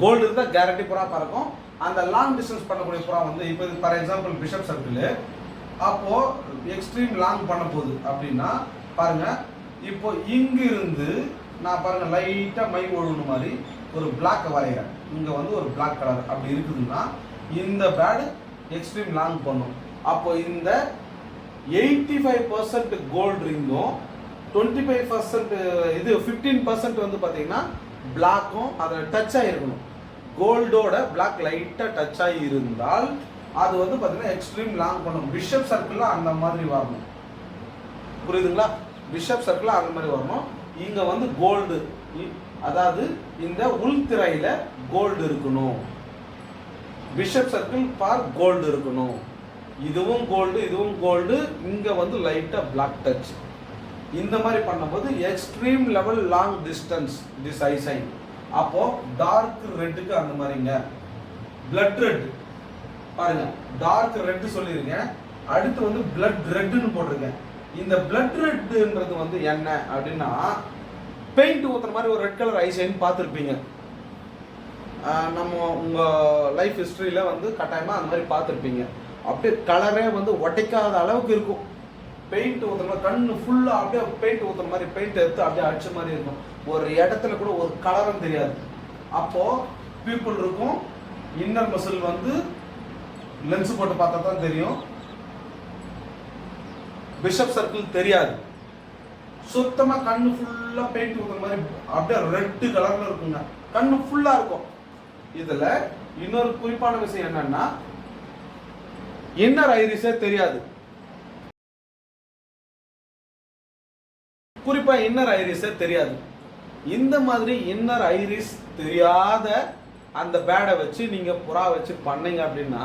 கோல்டு இருந்தால் கேரண்டி புறா பறக்கும். அந்த லாங் டிஸ்டன்ஸ் பண்ணக்கூடிய புறா வந்து இப்போ ஃபார் எக்ஸாம்பிள் பிஷப் சர்க்கிள், அப்போது எக்ஸ்ட்ரீம் லாங் பண்ண போகுது அப்படின்னா பாருங்கள், இப்போ இங்கிருந்து நான் பாருங்கள் லைட்டாக மை ஒழுகுன மாதிரி ஒரு பிளாக் வரைகிறேன். இங்கே வந்து ஒரு பிளாக் கலர் அப்படி இருக்குதுன்னா இந்த பேடு எக்ஸ்ட்ரீம் லாங் பண்ணும். அப்போ இந்த 85% கோல்டு ரிங்கும் 25% இது 15% வந்து பார்த்தீங்கன்னா பிளாக்கும் அதில் டச் ஆகிருக்கணும். கோல்டோட பிளாக் லைட்டாக டச் ஆகி இருந்தால் அது வந்து பார்த்தீங்கன்னா எக்ஸ்ட்ரீம் லாங் பண்ணும். பிஷப் சர்க்கிளில் அந்த மாதிரி வரணும், புரியுதுங்களா? பிஷப் சர்க்கிளில் அந்த மாதிரி வரணும். இங்கே வந்து கோல்டு, அதாவது இந்த உள்திரையில் கோல்டு இருக்கணும். பிஷப் சர்க்கிள் பார் கோல்டு இருக்கணும். இதுவும் கோல்டு, இதுவும் கோல்டு, இங்கே வந்து லைட்டாக பிளாக் டச். இந்த மாதிரி பண்ணும்போது extreme level long distance this ஐசைன். அப்போது டார்க் ரெட்டுக்கு அந்த மாதிரிங்க. பிளட் ரெட் பாருங்க, டார்க் ரெட்டு சொல்லியிருக்கேன், அடுத்து வந்து பிளட் ரெட்டுன்னு போட்டிருக்கேன். இந்த பிளட் ரெட்டுன்றது வந்து என்ன அப்படின்னா, பெயிண்ட் ஊற்றுற மாதிரி ஒரு ரெட் கலர் ஐசைன் பார்த்துருப்பீங்க. நம்ம உங்கள் லைஃப் ஹிஸ்ட்ரியில் வந்து கட்டாயமாக அந்த மாதிரி பார்த்துருப்பீங்க. அப்படியே கலரே வந்து உடைக்காத அளவுக்கு இருக்கும். பெயிண்ட் ஊற்றுற மாதிரி கண்ணு ஃபுல்லாக அப்படியே பெயிண்ட் ஊற்றுற மாதிரி பெயிண்ட் எடுத்து அப்படியே அடிச்ச மாதிரி இருக்கும். ஒரு இடத்துல கூட ஒரு கலரும் தெரியாது. அப்போது பீப்புள் இருக்கும், இன்னர் மசில் வந்து லென்ஸ் போட்டு பார்த்தா தான் தெரியும். பிஷப் சர்க்கிள் தெரியாது. சுத்தமாக கண்ணு ஃபுல்லாக பெயிண்ட் ஊற்றுற மாதிரி அப்படியே ரெட்டு கலரில் இருக்குங்க, கண்ணு ஃபுல்லாக இருக்கும். இதில் இன்னொரு குறிப்பான விஷயம் என்னன்னா, இன்னர் ஐரிஸே தெரியாது. குறிப்பாக இன்னர் ஐரிஸே தெரியாது. இந்த மாதிரி இன்னர் ஐரிஸ் தெரியாத அந்த பேடை வச்சு நீங்கள் புறா வச்சு பண்ணீங்க அப்படின்னா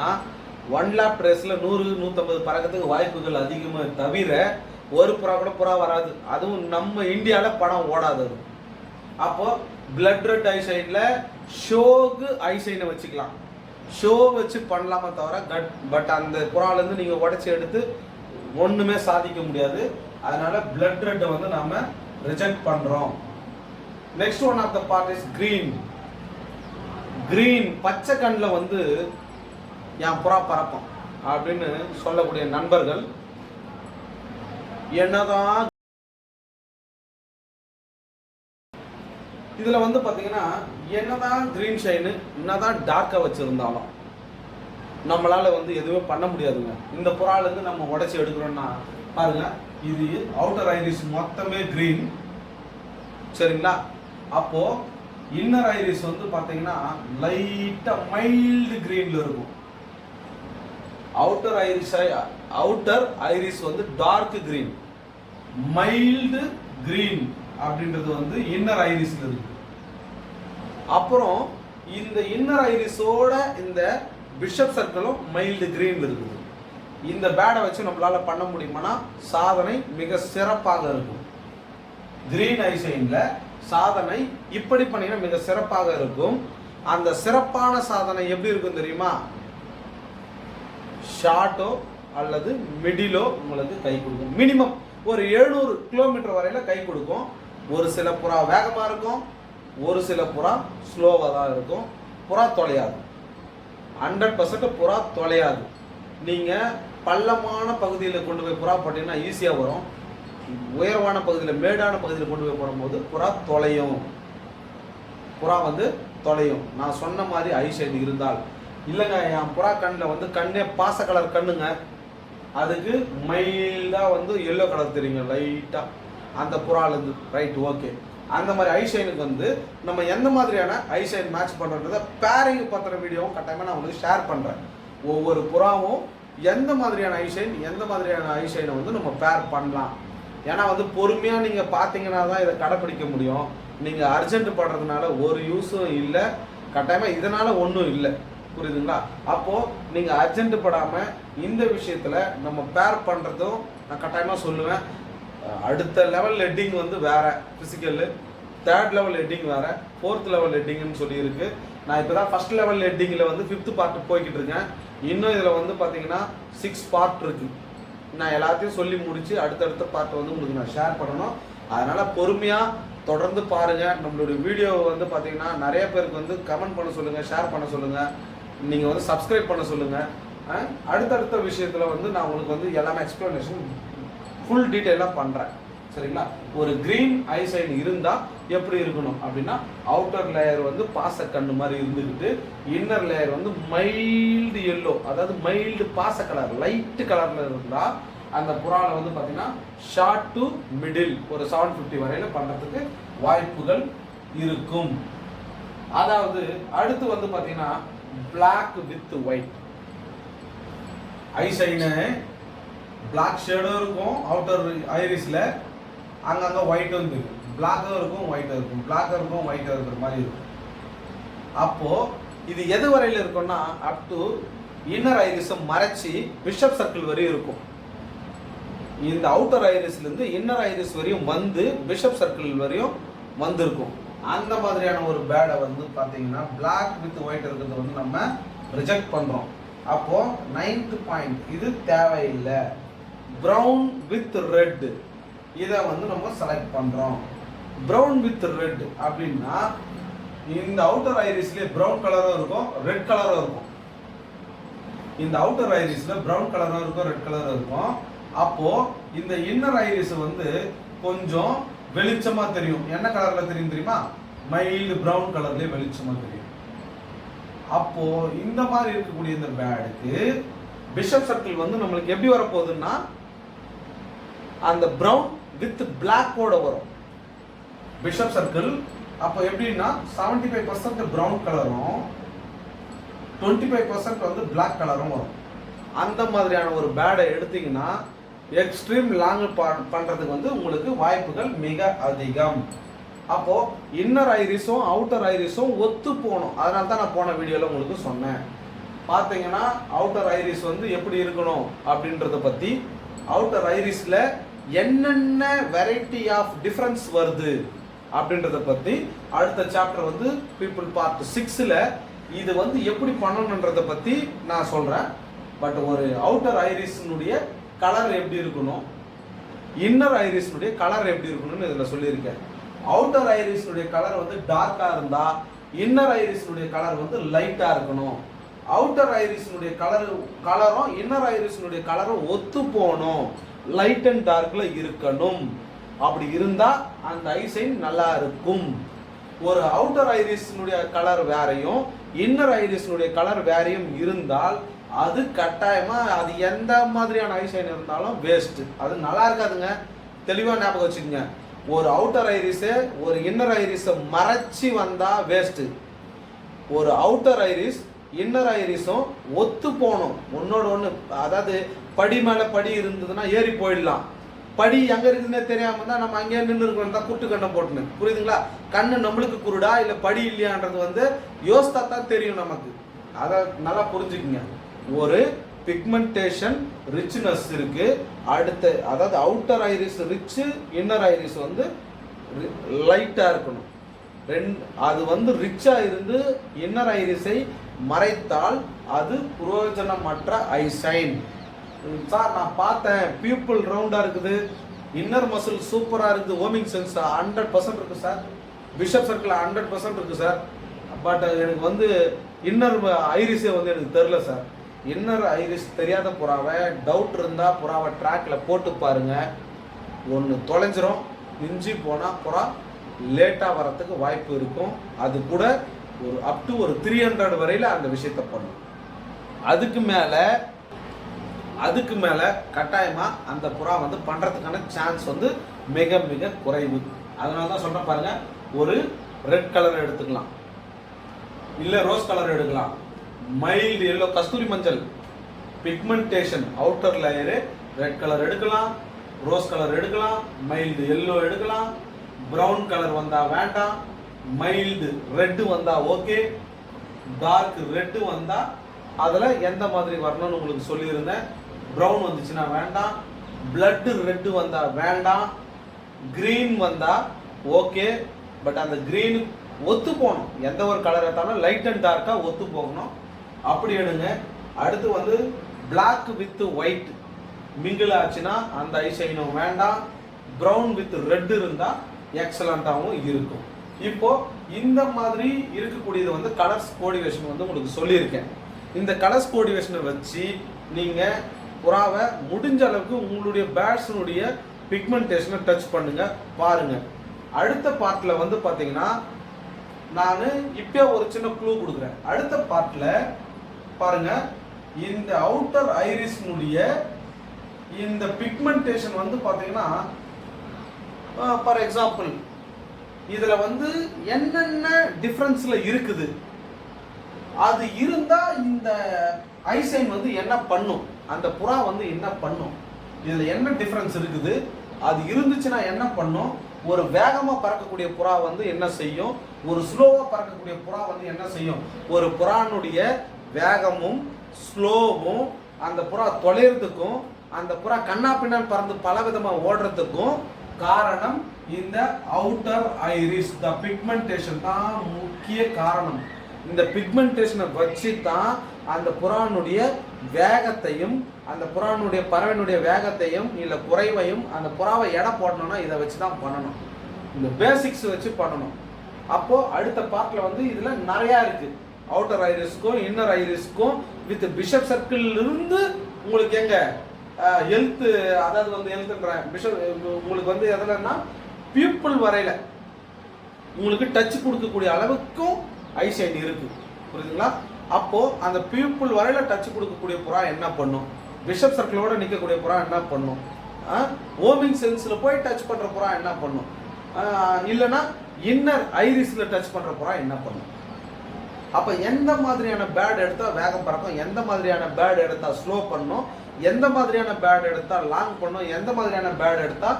1 லேப் ரேஸில் 100-150 பறக்கிறதுக்கு வாய்ப்புகள் அதிகமாக தவிர ஒரு புறா கூட புறா வராது. அதுவும் நம்ம இந்தியாவில் படம் ஓடாது. அப்போ பிளட் ரெட் ஐசைனில் ஷோக்கு ஐசைனை வச்சுக்கலாம், ஷோ வச்சு பண்ணலாமே தவிர பட் அந்த புறாலேருந்து நீங்கள் உடச்சி எடுத்து ஒன்றுமே சாதிக்க முடியாது. அதனால பிளட் ரெட்டை வந்து நாம ரிஜெக்ட் பண்ணுறோம். Next one of the part is green. Green பச்சை கண்ணில் வந்து என் புறா பறப்போம் அப்படின்னு சொல்லக்கூடிய நண்பர்கள் என்னதான் இதுல வந்து பாத்தீங்கன்னா என்னதான் கிரீன் ஷைனு என்னதான் டார்க்கா வச்சிருந்தாலும் நம்மளால வந்து எதுவுமே பண்ண முடியாதுங்க. இந்த புறால இருந்து நம்ம உடைச்சி எடுக்கிறோம்னா பாருங்க, இது அவுட்டர் ஐரிஸ் மொத்தமே கிரீன், சரிங்களா? அப்போ இன்னர் ஐரிஸ் வந்து பாத்தீங்கன்னா லைட்டா மைல்டு கிரீன்ல இருக்கும். அவுட்டர் ஐரிஸ் வந்து டார்க் கிரீன், மைல்டு கிரீன் அப்படின்றது வந்து இன்னர் ஐரிஸ்ல இருக்கு. அப்புறம் இந்த இன்னர் ஐரிஸோட இந்த பிஷப் சர்க்கிளும் மைல்டு கிரீன்ல இருக்குது. இந்த பேடை வச்சு நம்மளால பண்ண முடியுமானா சாதனை மிக சிறப்பாக இருக்கும். கிரீன் ஐசைன்ல சாதனை இப்படி பண்ணீங்கன்னா மிக சிறப்பாக இருக்கும். அந்த சிறப்பான சாதனை எப்படி இருக்கும் தெரியுமா? ஷார்ட்டோ அல்லது மிடிலோ உங்களுக்கு கை கொடுக்கும். மினிமம் ஒரு 700 கிலோமீட்டர் வரையில கை கொடுக்கும். ஒரு சில புறா வேகமா இருக்கும், ஒரு சில புறா ஸ்லோவா தான் இருக்கும். புறா தொலையாது, 100% புறா தொலையாது. நீங்க பள்ளமான பகுதியில் கொண்டு போய் புறா போட்டீங்கன்னா ஈஸியா வரும். உயர்வான பகுதியில் மேடான பகுதியில் கொண்டு போய் போடும்போது புறா தொலையும். புறா வந்து தொலையும். நான் சொன்ன மாதிரி ஐஷைன் இருந்தால் இல்லைங்க, என் புறா கண்ணில் வந்து கண்ணே பாச கலர் கண்ணுங்க, அதுக்கு மைல்டாக வந்து எல்லோ கலர் தெரியுங்க லைட்டாக அந்த புறாலேருந்து, ரைட், ஓகே. அந்த மாதிரி ஐஷைனுக்கு வந்து நம்ம எந்த மாதிரியான ஐஷைன் மேட்ச் பண்ணுறத பேரிங் பத்திர வீடியோவும் கட்டாயமாக நான் உங்களுக்கு ஷேர் பண்ணுறேன். ஒவ்வொரு புறாவும் எந்த மாதிரியான ஐஷைனை வந்து நம்ம பேர் பண்ணலாம். ஏன்னா வந்து பொறுமையாக நீங்கள் பார்த்தீங்கன்னா தான் இதை கடைப்பிடிக்க முடியும். நீங்கள் அர்ஜென்ட் பண்ணுறதுனால ஒரு யூஸும் இல்லை, கட்டாயமாக இதனால் ஒன்றும் இல்லை, புரியுதுங்களா? அப்போது நீங்கள் அர்ஜென்ட் படாமல் இந்த விஷயத்தில் நம்ம பேர் பண்ணுறதும் நான் கட்டாயமாக சொல்லுவேன். அடுத்த லெவல் ஹெட்டிங் வந்து வேறு ஃபிசிக்கல், 3rd லெவல் ஹெட்டிங் வேறு, 4th லெவல் ஹெட்டிங்னு சொல்லியிருக்கு. நான் இப்போ தான் 1st லெவல் ஹெட்டிங்கில் வந்து 5th பார்ட் போய்கிட்டு இருக்கேன். இன்னும் இதில் வந்து பார்த்தீங்கன்னா 6 பார்ட் இருக்குது. நான் எல்லாத்தையும் சொல்லி முடித்து அடுத்தடுத்த பார்ட் வந்து உங்களுக்கு நான் ஷேர் பண்ணணும். அதனால் பொறுமையாக தொடர்ந்து பாருங்கள். நம்மளுடைய வீடியோவை வந்து பார்த்தீங்கன்னா நிறைய பேருக்கு வந்து கமெண்ட் பண்ண சொல்லுங்கள், ஷேர் பண்ண சொல்லுங்கள், நீங்கள் வந்து சப்ஸ்கிரைப் பண்ண சொல்லுங்கள். அடுத்தடுத்த விஷயத்தில் வந்து நான் உங்களுக்கு வந்து எல்லாமே எக்ஸ்ப்ளனேஷன் ஃபுல் டீட்டெயிலாக பண்ணுறேன், சரிங்களா? ஒரு கிரீன் ஐசைன் இருந்தால் எப்படி இருக்கணும் அப்படின்னா அவுட்டர் லேயர் வந்து பாச கண்ணு மாதிரி இருந்துக்கிட்டு இன்னர் லேயர் வந்து மைல்டு எல்லோ, அதாவது மைல்டு பாச கலர் லைட்டு கலரில் இருந்தால் அந்த புறாவில் வந்து பார்த்தீங்கன்னா ஷார்ட் டு மிடில் ஒரு 750 வரையில் பண்ணுறதுக்கு வாய்ப்புகள் இருக்கும். அதாவது அடுத்து வந்து பார்த்தீங்கன்னா பிளாக் வித் ஒயிட் ஐசைனு. பிளாக் ஷேடும் இருக்கும் அவுட்டர் ஐரிஸில், அங்கங்கே ஒயிட்டும் இருக்குது. பிளாக்கும் இருக்கும் ஒயிட்டும் இருக்கும், பிளாக்கும் இருக்கும் ஒயிட்டும் இருக்கிற மாதிரி இருக்கும். அப்போது இது எது வரையில் இருக்கும்னா அப் டு இன்னர் ஐரிஸை மறைச்சி பிஷப் சர்க்கிள் வரையும் இருக்கும். இந்த அவுட்டர் ஐரிஸ்லேருந்து இன்னர் ஐரிஸ் வரையும் வந்து பிஷப் சர்க்கிள் வரையும் வந்திருக்கும். அந்த மாதிரியான ஒரு பேடை வந்து பார்த்தீங்கன்னா பிளாக் வித் ஒயிட் இருக்கிறது வந்து நம்ம ரிஜெக்ட் பண்ணுறோம். அப்போது 9th பாயிண்ட் இது தேவையில்லை. ப்ரௌன் வித் ரெட் இதை வந்து நம்ம செலக்ட் பண்ணுறோம். ப்ரௌன் வித் ரெட் அப்படின்னா இந்த அவுட்டர் ஐரிஸ்லேயே ப்ரௌன் கலரும் இருக்கும் ரெட் கலரும் இருக்கும். இந்த அவுட்டர் ஐரிஸில் ப்ரௌன் கலரும் இருக்கும் ரெட் கலரும் இருக்கும். அப்போது இந்த இன்னர் ஐரிஸ் வந்து கொஞ்சம் வெளிச்சமாக தெரியும். என்ன கலரில் தெரியும் தெரியுமா? மைல்டு ப்ரௌன் கலர்லேயே வெளிச்சமாக தெரியும். அப்போது இந்த மாதிரி இருக்கக்கூடிய இந்த பேடுக்கு பிஷப் சர்க்கிள் வந்து நம்மளுக்கு எப்படி வரப்போகுதுன்னா அந்த ப்ரௌன் வித் பிளாக்கோட வரும் பிஷப் சர்க்கிள். அப்போ எப்படின்னா 75% ப்ரௌன் கலரும் 25% வந்து பிளாக் கலரும் வரும். அந்த மாதிரியான ஒரு பேடை எடுத்தீங்கன்னா எக்ஸ்ட்ரீம் லாங் பண்ணுறதுக்கு வந்து உங்களுக்கு வாய்ப்புகள் மிக அதிகம். அப்போது இன்னர் ஐரிஸும் அவுட்டர் ஐரிஸும் ஒத்து போகணும். அதனால தான் நான் போன வீடியோவில் உங்களுக்கு சொன்னேன். பார்த்தீங்கன்னா அவுட்டர் ஐரிஸ் வந்து எப்படி இருக்கணும் அப்படின்றத பற்றி, அவுட்டர் ஐரிஸில் என்னென்ன வெரைட்டி ஆஃப் டிஃப்ரென்ஸ் வருது அப்படின்றத பற்றி அடுத்த சாப்டர் வந்து பீப்புள் பார்ட் 6ல் இது வந்து எப்படி பண்ணணுன்றதை பற்றி நான் சொல்கிறேன். பட் ஒரு அவுட்டர் ஐரிஸினுடைய கலர் எப்படி இருக்கணும், இன்னர் ஐரிஸினுடைய கலர் எப்படி இருக்கணும்னு இதில் சொல்லியிருக்கேன். அவுட்டர் ஐரிஸினுடைய கலர் வந்து டார்க்காக இருந்தால் இன்னர் ஐரிஸினுடைய கலர் வந்து லைட்டாக இருக்கணும். அவுட்டர் ஐரிஸினுடைய கலரும் இன்னர் ஐரிஸினுடைய கலரும் ஒத்து போகணும், லைட் அண்ட் டார்க்கில் இருக்கணும். அப்படி இருந்தால் அந்த ஐசைன் நல்லா இருக்கும். ஒரு அவுட்டர் ஐரிஸினுடைய கலர் வேறையும் இன்னர் ஐரிஸினுடைய கலர் வேறையும் இருந்தால் அது கட்டாயமாக அது எந்த மாதிரியான ஐசைன் இருந்தாலும் வேஸ்ட்டு, அது நல்லா இருக்காதுங்க. தெளிவாக ஞாபகம் வச்சுக்கோங்க. ஒரு அவுட்டர் ஐரிஸு ஒரு இன்னர் ஐரிஸை மறைச்சி வந்தால் வேஸ்ட்டு. ஒரு அவுட்டர் ஐரிஸ் இன்னர் ஐரிஸும் ஒத்து போகணும் ஒன்னோட ஒன்று. அதாவது படி மேலே படி இருந்ததுன்னா ஏறி போயிடலாம். படி எங்கே இருக்குதுன்னே தெரியாமல் தான் நம்ம அங்கேயே நின்று இருக்கணும் தான் குட்டு கண்ணை போட்டுன்னு, புரியுதுங்களா? கண்ணு நம்மளுக்கு குருடா இல்லை படி இல்லையான்றது வந்து யோசித்தா தான் தெரியும் நமக்கு. அதை நல்லா புரிஞ்சுக்குங்க. ஒரு பிக்மெண்டேஷன் ரிச்னஸ் இருக்கு. அடுத்து அதாவது outer iris rich, inner iris வந்து லைட்டாக இருக்கணும். அது வந்து ரிச்சாக இருந்து இன்னர் ஐரிஸை மறைத்தால் அது புரோஜனமற்ற ஐசைன். சார் நான் பார்த்தேன் பியூப்பிள் ரவுண்டாக இருக்குது, இன்னர் மசில் சூப்பராக இருக்குது, ஓமிங் சென்ஸ் 100% இருக்குது சார், பிஷப் சர்க்கிள் 100% இருக்குது சார், பட் எனக்கு வந்து இன்னர் ஐரிஸே வந்து எனக்கு தெரில சார். இன்னர் ஐரிஸ் தெரியாத புறாவை டவுட் இருந்தால் புறாவை ட்ராக்கில் போட்டு பாருங்கள். ஒன்று தொலைஞ்சிரும், மிஞ்சி போனால் புறா லேட்டாக வரத்துக்கு வாய்ப்பு இருக்கும். அது கூட ஒரு அப் டு ஒரு 300 வரையில் அந்த விஷயத்தை பண்ணும். அதுக்கு மேலே கட்டாயமாக அந்த புறா வந்து பண்ணுறதுக்கான சான்ஸ் வந்து மிக மிக குறைவு. அதனால தான் சொல்கிறேன் பாருங்கள். ஒரு ரெட் கலர் எடுத்துக்கலாம், இல்லை ரோஸ் கலர் எடுக்கலாம், மைல்டு எல்லோ கஸ்தூரி மஞ்சள் pigmentation outer layer red colour எடுக்கலாம், ரோஸ் கலர் எடுக்கலாம், மைல்டு எல்லோ எடுக்கலாம், ப்ரௌன் கலர் வந்தால் வேண்டாம், மைல்டு ரெட்டு வந்தால் ஓகே, டார்க் ரெட்டு வந்தால் அதில் எந்த மாதிரி வரணும்னு உங்களுக்கு சொல்லியிருந்தேன். ப்ரௌன் வந்துச்சுன்னா வேண்டாம், பிளட்டு ரெட்டு வந்தால் வேண்டாம், க்ரீன் வந்தால் ஓகே. பட் அந்த க்ரீனு ஒத்து போகணும். எந்த ஒரு கலர் எடுத்தாலும் லைட் அண்ட் டார்க்காக ஒத்து போகணும். அப்படி எடுங்க. அடுத்து வந்து பிளாக் வித் ஒயிட் மிங்கிள் ஆச்சுன்னா அந்த ஐசைனும் வேண்டாம். ப்ரௌன் வித் ரெட் இருந்தால் எக்ஸலண்ட்டாகவும் இருக்கும். இப்போ இந்த மாதிரி இருக்கக்கூடியது வந்து கலர்ஸ் கோடிவேஷன் வந்து உங்களுக்கு சொல்லியிருக்கேன். இந்த கலர்ஸ் கோடிவேஷனை வச்சு நீங்கள் புறாவை முடிஞ்ச அளவுக்கு உங்களுடைய பேட்ஸினுடைய பிக்மெண்டேஷனை டச் பண்ணுங்க, பாருங்க. அடுத்த பார்ட்டில் வந்து பார்த்தீங்கன்னா நான் இப்போ ஒரு சின்ன க்ளூ கொடுக்குறேன். அடுத்த பார்ட்டில் பாருங்க, இந்த அவுட்டர் ஐரிஸ்னுடைய இந்த பிக்மெண்டேஷன் வந்து பார்த்தீங்கன்னா ஃபார் எக்ஸாம்பிள் இதில் வந்து என்னென்ன டிஃப்ரென்ஸில் இருக்குது, அது இருந்தால் இந்த ஐசைன் வந்து என்ன பண்ணும், அந்த புறா வந்து என்ன பண்ணும், இதில் என்ன டிஃப்ரென்ஸ் இருக்குது, அது இருந்துச்சுன்னா என்ன பண்ணும், ஒரு வேகமாக பறக்கக்கூடிய புறா வந்து என்ன செய்யும், ஒரு ஸ்லோவாக பறக்கக்கூடிய புறா வந்து என்ன செய்யும். ஒரு புறானுடைய வேகமும் ஸ்லோவும் அந்த புறா தொலைறதுக்கும் அந்த புறா கண்ணா பின்னான் பறந்து பல விதமாக ஓடுறதுக்கும் காரணம் இந்த அவுட்டர் ஐரிஸ், த பிக்மெண்டேஷன் தான் முக்கிய காரணம். இந்த பிக்மெண்டேஷனை வச்சு தான் அந்த புறானுடைய வேகத்தையும் அந்த புறானுடைய பறவையினுடைய வேகத்தையும் இல்லை குறைவையும் அந்த புறாவை எடை போடணும்னா இதை வச்சு தான் பண்ணணும். இந்த பேசிக்ஸ் வச்சு பண்ணணும். அப்போது அடுத்த பார்ட்டில் வந்து இதில் நிறையா இருக்குது. அவுட்டர் ஐரிஸ்க்கும் இன்னர் ஐரிஸ்க்கும் வித் பிஷப் சர்க்கிளிலிருந்து உங்களுக்கு எங்கே ஹெல்த்து, அதாவது வந்து ஹெல்த்துன்ற பிஷப் உங்களுக்கு வந்து எதுலன்னா பியூப்பிள் வரையில் உங்களுக்கு டச் கொடுக்கக்கூடிய அளவுக்கும் ஐசைன் இருக்குது, புரியுதுங்களா? அப்போது அந்த பியூப்பிள் வரையில் டச் கொடுக்கக்கூடிய புறா என்ன பண்ணும், பிஷப் சர்க்கிளோடு நிற்கக்கூடிய புறா என்ன பண்ணும், ஓமிங் சென்ஸில் போய் டச் பண்ணுற புறா என்ன பண்ணும், இல்லைன்னா இன்னர் ஐரிஸில் டச் பண்ணுற புறா என்ன பண்ணும். அப்போ எந்த மாதிரியான பேட் எடுத்தால் வேகம் பறக்கும், எந்த மாதிரியான பேட் எடுத்தால் ஸ்லோ பண்ணும், எந்த மாதிரியான பேட் எடுத்தால் லாங் பண்ணும், எந்த மாதிரியான பேட் எடுத்தால்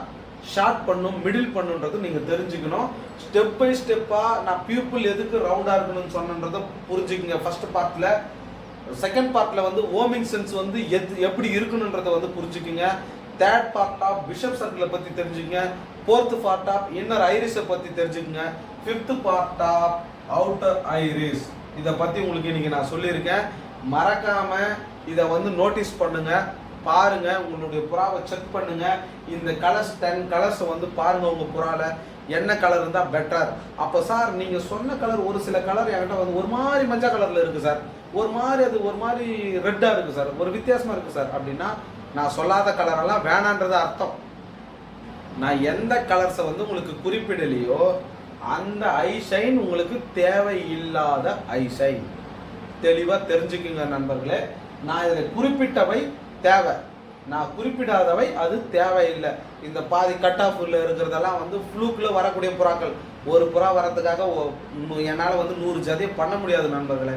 ஷார்ட் பண்ணும், மிடில் பண்ணுன்றது நீங்கள் தெரிஞ்சுக்கணும். ஸ்டெப் பை ஸ்டெப்பாக நான் பியூப்பிள் எதுக்கு ரவுண்டாக இருக்கணும்னு சொன்னன்றதை புரிஞ்சுக்குங்க. ஃபர்ஸ்ட் பார்ட்டில் செகண்ட் பார்ட்டில் வந்து ஓமிங் சென்ஸ் வந்து எப்படி இருக்கணுன்றதை வந்து புரிஞ்சுக்குங்க. தேர்ட் பார்ட் ஆஃப் பிஷப் சர்க்கிளை பற்றி தெரிஞ்சுக்கங்க. ஃபோர்த் பார்ட் ஆஃப் இன்னர் ஐரிஸை பற்றி தெரிஞ்சுக்கங்க. Fifth part of outer iris இதை பற்றி உங்களுக்கு இன்னைக்கு நான் சொல்லியிருக்கேன். மறக்காமல் இதை வந்து நோட்டீஸ் பண்ணுங்க, பாருங்க, உங்களுடைய புறாவை செக் பண்ணுங்க. இந்த கலர்ஸ் 10 கலர்ஸை வந்து பாருங்க, உங்கள் புறாவில் என்ன கலர் இருந்தால் பெட்டர். அப்போ சார் நீங்கள் சொன்ன கலர் ஒரு சில கலர் என்கிட்ட வந்து ஒரு மாதிரி மஞ்சள் கலரில் இருக்குது சார், ஒரு மாதிரி அது ஒரு மாதிரி ரெட்டாக இருக்குது சார், ஒரு வித்தியாசமாக இருக்குது சார் அப்படின்னா நான் சொல்லாத கலரெல்லாம் வேணான்றது அர்த்தம். நான் எந்த கலர்ஸை வந்து உங்களுக்கு குறிப்பிடலையோ அந்த ஐஷைன் உங்களுக்கு தேவையில்லாத ஐஷைன். தெளிவாக தெரிஞ்சுக்குங்க நண்பர்களே. நான் இதில் குறிப்பிட்டவை தேவை, நான் குறிப்பிடாதவை அது தேவையில்லை. இந்த பாதி கட் ஆஃப்ல இருக்கிறதெல்லாம் வந்து ஃப்ளூக்கில் வரக்கூடிய புறாக்கள். ஒரு புறா வரதுக்காக என்னால் வந்து 100 ஜதி பண்ண முடியாது நண்பர்களே.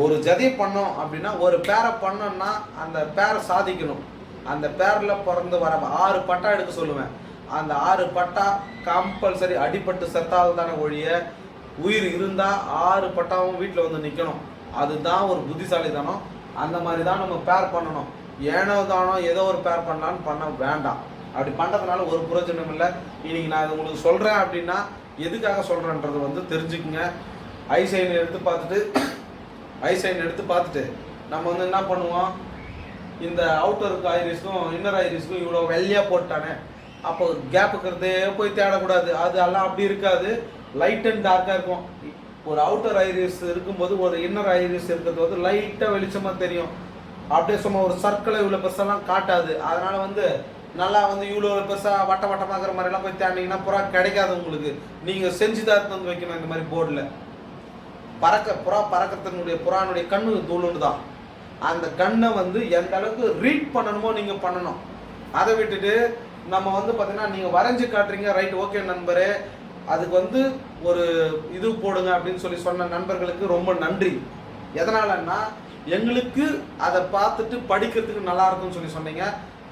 ஒரு ஜதி பண்ணோம் அப்படின்னா ஒரு பேரை பண்ணோம்னா அந்த பேரை சாதிக்கணும். அந்த பேரில் பிறந்து வர 6 பட்டா எடுக்க சொல்லுவேன். அந்த 6 பட்டா கம்பல்சரி அடிபட்டு செத்தால் தானே ஒழிய உயிர் இருந்தால் 6 பட்டாவும் வீட்டில் வந்து நிற்கணும். அதுதான் ஒரு புத்திசாலித்தனம். அந்த மாதிரி தான் நம்ம பேர் பண்ணணும். ஏனோ தானோ ஏதோ ஒரு பேர் பண்ணலான்னு பண்ண வேண்டாம். அப்படி பண்ணுறதுனால ஒரு பிரயோஜனம் இல்லை. இன்னைக்கு நான் இது உங்களுக்கு சொல்கிறேன் அப்படின்னா எதுக்காக சொல்கிறேன்றது வந்து தெரிஞ்சுக்குங்க. ஐசைன் எடுத்து பார்த்துட்டு நம்ம வந்து என்ன பண்ணுவோம், இந்த அவுட்டர் ஐரிஸ்க்கும் இன்னர் ஐரிஸ்க்கும் இவ்வளோ வெள்ளையாக போட்டானே, அப்போ கேப் இருக்கிறதே போய் தேடக்கூடாது. அது எல்லாம் அப்படி இருக்காது, லைட் அண்ட் டார்க்காக இருக்கும். ஒரு அவுட்டர் ஐரிஸ் இருக்கும்போது ஒரு இன்னர் ஐரிஸ் இருக்கிறது வந்து லைட்டாக வெளிச்சமாக தெரியும். அப்படியே சும்மா ஒரு சர்க்கிளை இவ்வளோ பெருசெல்லாம் காட்டாது. அதனால் வந்து நல்லா வந்து இவ்வளோ பெருசாக வட்டமாகிற மாதிரிலாம் போய் தேடிங்கன்னா புறா கிடைக்காது உங்களுக்கு. நீங்கள் செஞ்சு தான் எடுத்து வந்து வைக்கணும். இந்த மாதிரி போர்டில் புறா பறக்கிறதுனுடைய புறானுடைய கண்ணு தூளுன்னு தான். அந்த கண்ணை வந்து எந்த அளவுக்கு ரீட் பண்ணணுமோ நீங்கள் பண்ணணும். அதை விட்டுட்டு நம்ம வந்து பார்த்தீங்கன்னா நீங்கள் வரைஞ்சி காட்டுறீங்க, ரைட் ஓகே நண்பரே, அதுக்கு வந்து ஒரு இது போடுங்க அப்படின்னு சொல்லி சொன்ன நண்பர்களுக்கு ரொம்ப நன்றி. எதனாலன்னா எங்களுக்கு அதை பார்த்துட்டு படிக்கிறதுக்கு நல்லா இருக்கும்னு சொல்லி சொன்னீங்க.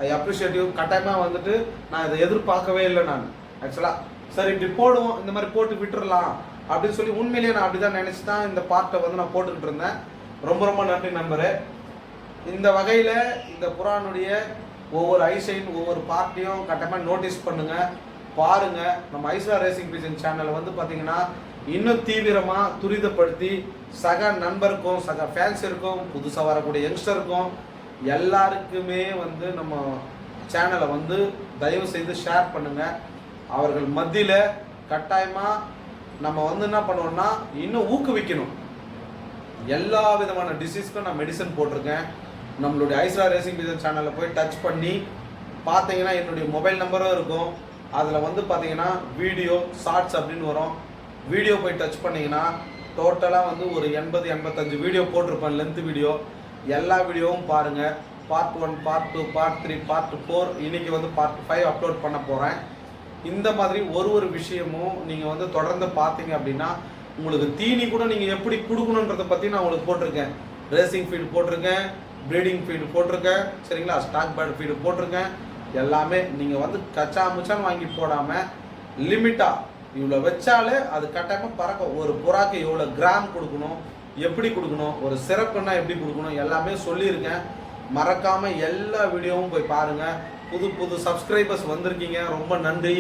ஐ அப்ரிஷியேட்டிவ். கட்டாயமாக வந்துட்டு நான் இதை எதிர்பார்க்கவே இல்லை. நான் ஆக்சுவலாக சரி இப்படி போடுவோம், இந்த மாதிரி போட்டு விட்டுறலாம் அப்படின்னு சொல்லி உண்மையிலேயே நான் அப்படி தான் நினச்சி தான் இந்த பார்ட்டை வந்து நான் போட்டுக்கிட்டு இருந்தேன். ரொம்ப ரொம்ப நன்றி நண்பரே. இந்த வகையில் இந்த புறானுடைய ஒவ்வொரு ஐசைன் ஒவ்வொரு பார்ட்டியும் கட்டாயமாக நோட்டீஸ் பண்ணுங்கள், பாருங்கள். நம்ம ஐசரா ரேசிங் பீஜன் சேனலை வந்து பார்த்தீங்கன்னா இன்னும் தீவிரமாக துரிதப்படுத்தி சக நண்பருக்கும் சக ஃபேன்ஸருக்கும் புதுசாக வரக்கூடிய யங்ஸ்டருக்கும் எல்லாருக்குமே வந்து நம்ம சேனலை வந்து தயவு செய்து ஷேர் பண்ணுங்கள். அவர்கள் மத்தியில் கட்டாயமாக நம்ம வந்து என்ன பண்ணுவோம்னா இன்னும் ஊக்குவிக்கணும். எல்லா விதமான டிசீஸ்க்கும் நான் மெடிசன் போட்டிருக்கேன். நம்மளுடைய ஐசரா ரேசிங் பீஜன் சேனலில் போய் டச் பண்ணி பார்த்தீங்கன்னா என்னுடைய மொபைல் நம்பரும் இருக்கும். அதில் வந்து பார்த்தீங்கன்னா வீடியோ ஷார்ட்ஸ் அப்படின்னு வரும். வீடியோ போய் டச் பண்ணிங்கன்னா டோட்டலாக வந்து ஒரு 80-85 வீடியோ போட்டிருப்பேன், லென்த் வீடியோ. எல்லா வீடியோவும் பாருங்கள். பார்ட் 1, பார்ட் 2, பார்ட் 3, பார்ட் 4, இன்றைக்கி வந்து பார்ட் 5 அப்லோட் பண்ண போகிறேன். இந்த மாதிரி ஒரு விஷயமும் நீங்கள் வந்து தொடர்ந்து பார்த்தீங்க அப்படின்னா உங்களுக்கு தீனி கூட நீங்கள் எப்படி கொடுக்கணுன்றதை பற்றி நான் உங்களுக்கு போட்டிருக்கேன். ரேசிங் ஃபீடு போட்டிருக்கேன், ப்ரீடிங் ஃபீடு போட்டிருக்கேன், சரிங்களா, ஸ்டாக் பேர்டு ஃபீடு போட்டிருக்கேன். எல்லாமே நீங்கள் வந்து கச்சா முச்சான்னு வாங்கி போடாமல் லிமிட்டாக இவ்வளோ வச்சாலே அது கட்டாயமாக பறக்கும். ஒரு புறாக்கு எவ்வளோ கிராம் கொடுக்கணும், எப்படி கொடுக்கணும், ஒரு சிறப்புன்னா எப்படி கொடுக்கணும் எல்லாமே சொல்லியிருக்கேன். மறக்காமல் எல்லா வீடியோவும் போய் பாருங்கள். புது சப்ஸ்கிரைபர்ஸ் வந்திருக்கீங்க, ரொம்ப நன்றி.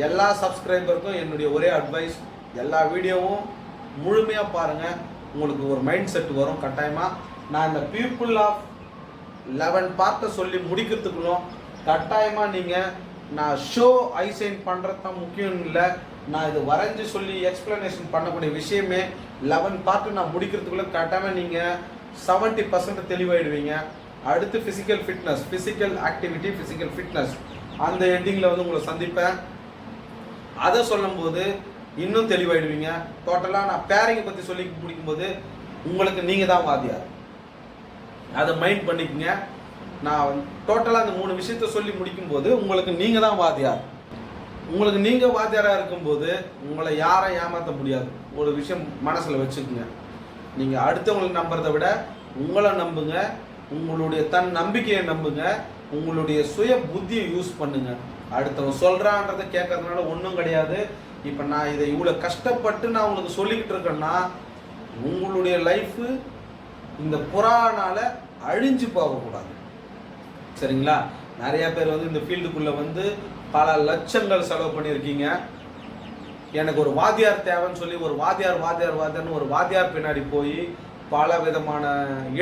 எல்லா சப்ஸ்கிரைபருக்கும் என்னுடைய ஒரே அட்வைஸ், எல்லா வீடியோவும் முழுமையாக பாருங்கள். உங்களுக்கு ஒரு மைண்ட் செட் வரும் கட்டாயமாக. நான் இந்த பீப்புள் ஆஃப் 11 பார்ட்டை சொல்லி முடிக்கிறதுக்குள்ளும் கட்டாயமாக நீங்கள் நான் ஷோ ஐசைன் பண்ணுறது தான் முக்கியம் இல்லை. நான் இது வரைஞ்சி சொல்லி எக்ஸ்பிளனேஷன் பண்ணக்கூடிய விஷயமே 11 பார்ட்டு நான் முடிக்கிறதுக்குள்ளே கட்டாயமாக நீங்கள் 70% தெளிவாயிடுவீங்க. அடுத்து physical fitness, physical activity, physical fitness அந்த எண்டிங்கில் வந்து உங்களை சந்திப்பேன். அதை சொல்லும்போது இன்னும் தெளிவாயிடுவீங்க. டோட்டலாக நான் பேரிங்கை பற்றி சொல்லி முடிக்கும்போது உங்களுக்கு நீங்கள் தான் வாத்தியார். அதை மைண்ட் பண்ணிக்கங்க. நான் டோட்டலாக அந்த 3 விஷயத்த சொல்லி முடிக்கும்போது உங்களுக்கு நீங்கள் தான் வாத்தியார். உங்களுக்கு நீங்கள் வாத்தியாராக இருக்கும்போது உங்களை யாரை ஏமாற்ற முடியாது. ஒரு விஷயம் மனசில் வச்சுக்கோங்க. நீங்கள் அடுத்தவங்களை நம்புறதை விட உங்களை நம்புங்க. உங்களுடைய தன் நம்பிக்கையை நம்புங்க. உங்களுடைய சுய புத்தியை யூஸ் பண்ணுங்க. அடுத்தவன் சொல்கிறான்றதை கேட்கறதுனால ஒன்றும் கிடையாது. இப்போ நான் இதை இவ்வளோ கஷ்டப்பட்டு நான் உங்களுக்கு சொல்லிக்கிட்டு இருக்கேன்னா உங்களுடைய லைஃபு இந்த புறானால அழிஞ்சு போகக்கூடாது. சரிங்களா? நிறைய பேர் வந்து இந்த ஃபீல்டுக்குள்ளே வந்து பல லட்சங்கள் செலவு பண்ணியிருக்கீங்க. எனக்கு ஒரு வாத்தியார் தேவைன்னு சொல்லி ஒரு வாத்தியார்னு ஒரு வாத்தியார் பின்னாடி போய் பல விதமான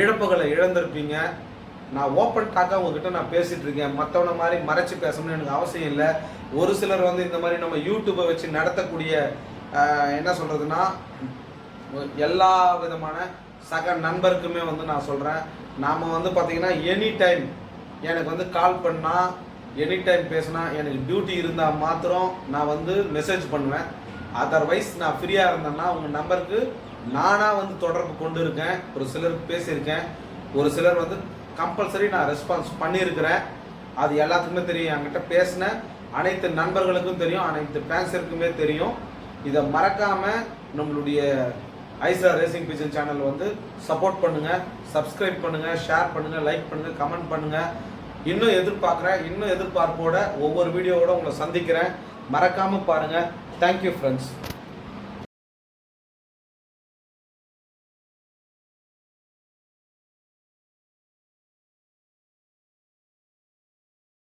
இழப்புகளை இழந்திருப்பீங்க. நான் ஓப்பன் டாக்காக உங்ககிட்ட நான் பேசிகிட்டு இருக்கேன். மற்றவனை மாதிரி மறைச்சி பேசணும்னு எனக்கு அவசியம் இல்லை. ஒரு சிலர் வந்து இந்த மாதிரி நம்ம யூடியூப்பை வச்சு நடத்தக்கூடிய என்ன சொல்கிறதுனா எல்லா விதமான சக நண்பருக்குமே வந்து நான் சொல்கிறேன், நாம் வந்து பார்த்திங்கன்னா எனி டைம் எனக்கு வந்து கால் பண்ணால், எனி டைம் பேசினா, எனக்கு டியூட்டி இருந்தால் மாத்திரம் நான் வந்து மெசேஜ் பண்ணுவேன். அதர்வைஸ் நான் ஃப்ரீயாக இருந்தேன்னா உங்கள் நம்பருக்கு நானாக வந்து தொடர்பு கொண்டு இருக்கேன். ஒரு சிலருக்கு பேசியிருக்கேன், ஒரு சிலர் வந்து கம்பல்சரி நான் ரெஸ்பான்ஸ் பண்ணியிருக்கிறேன். அது எல்லாத்துக்குமே தெரியும். என்கிட்ட பேசின அனைத்து நண்பர்களுக்கும் தெரியும், அனைத்து ஃபேன்ஸருக்குமே தெரியும். இதை மறக்காமல் நம்மளுடைய ஐசரா ரேசிங் பிஜன் சேனல் வந்து சப்போர்ட் பண்ணுங்கள், சப்ஸ்கிரைப் பண்ணுங்கள், ஷேர் பண்ணுங்கள், லைக் பண்ணுங்கள், கமெண்ட் பண்ணுங்கள். இன்னும் எதிர்பார்ப்போட ஒவ்வொரு வீடியோவோட உங்களை சந்திக்கிறேன். மறக்காமல் பாருங்கள். Thank you friends.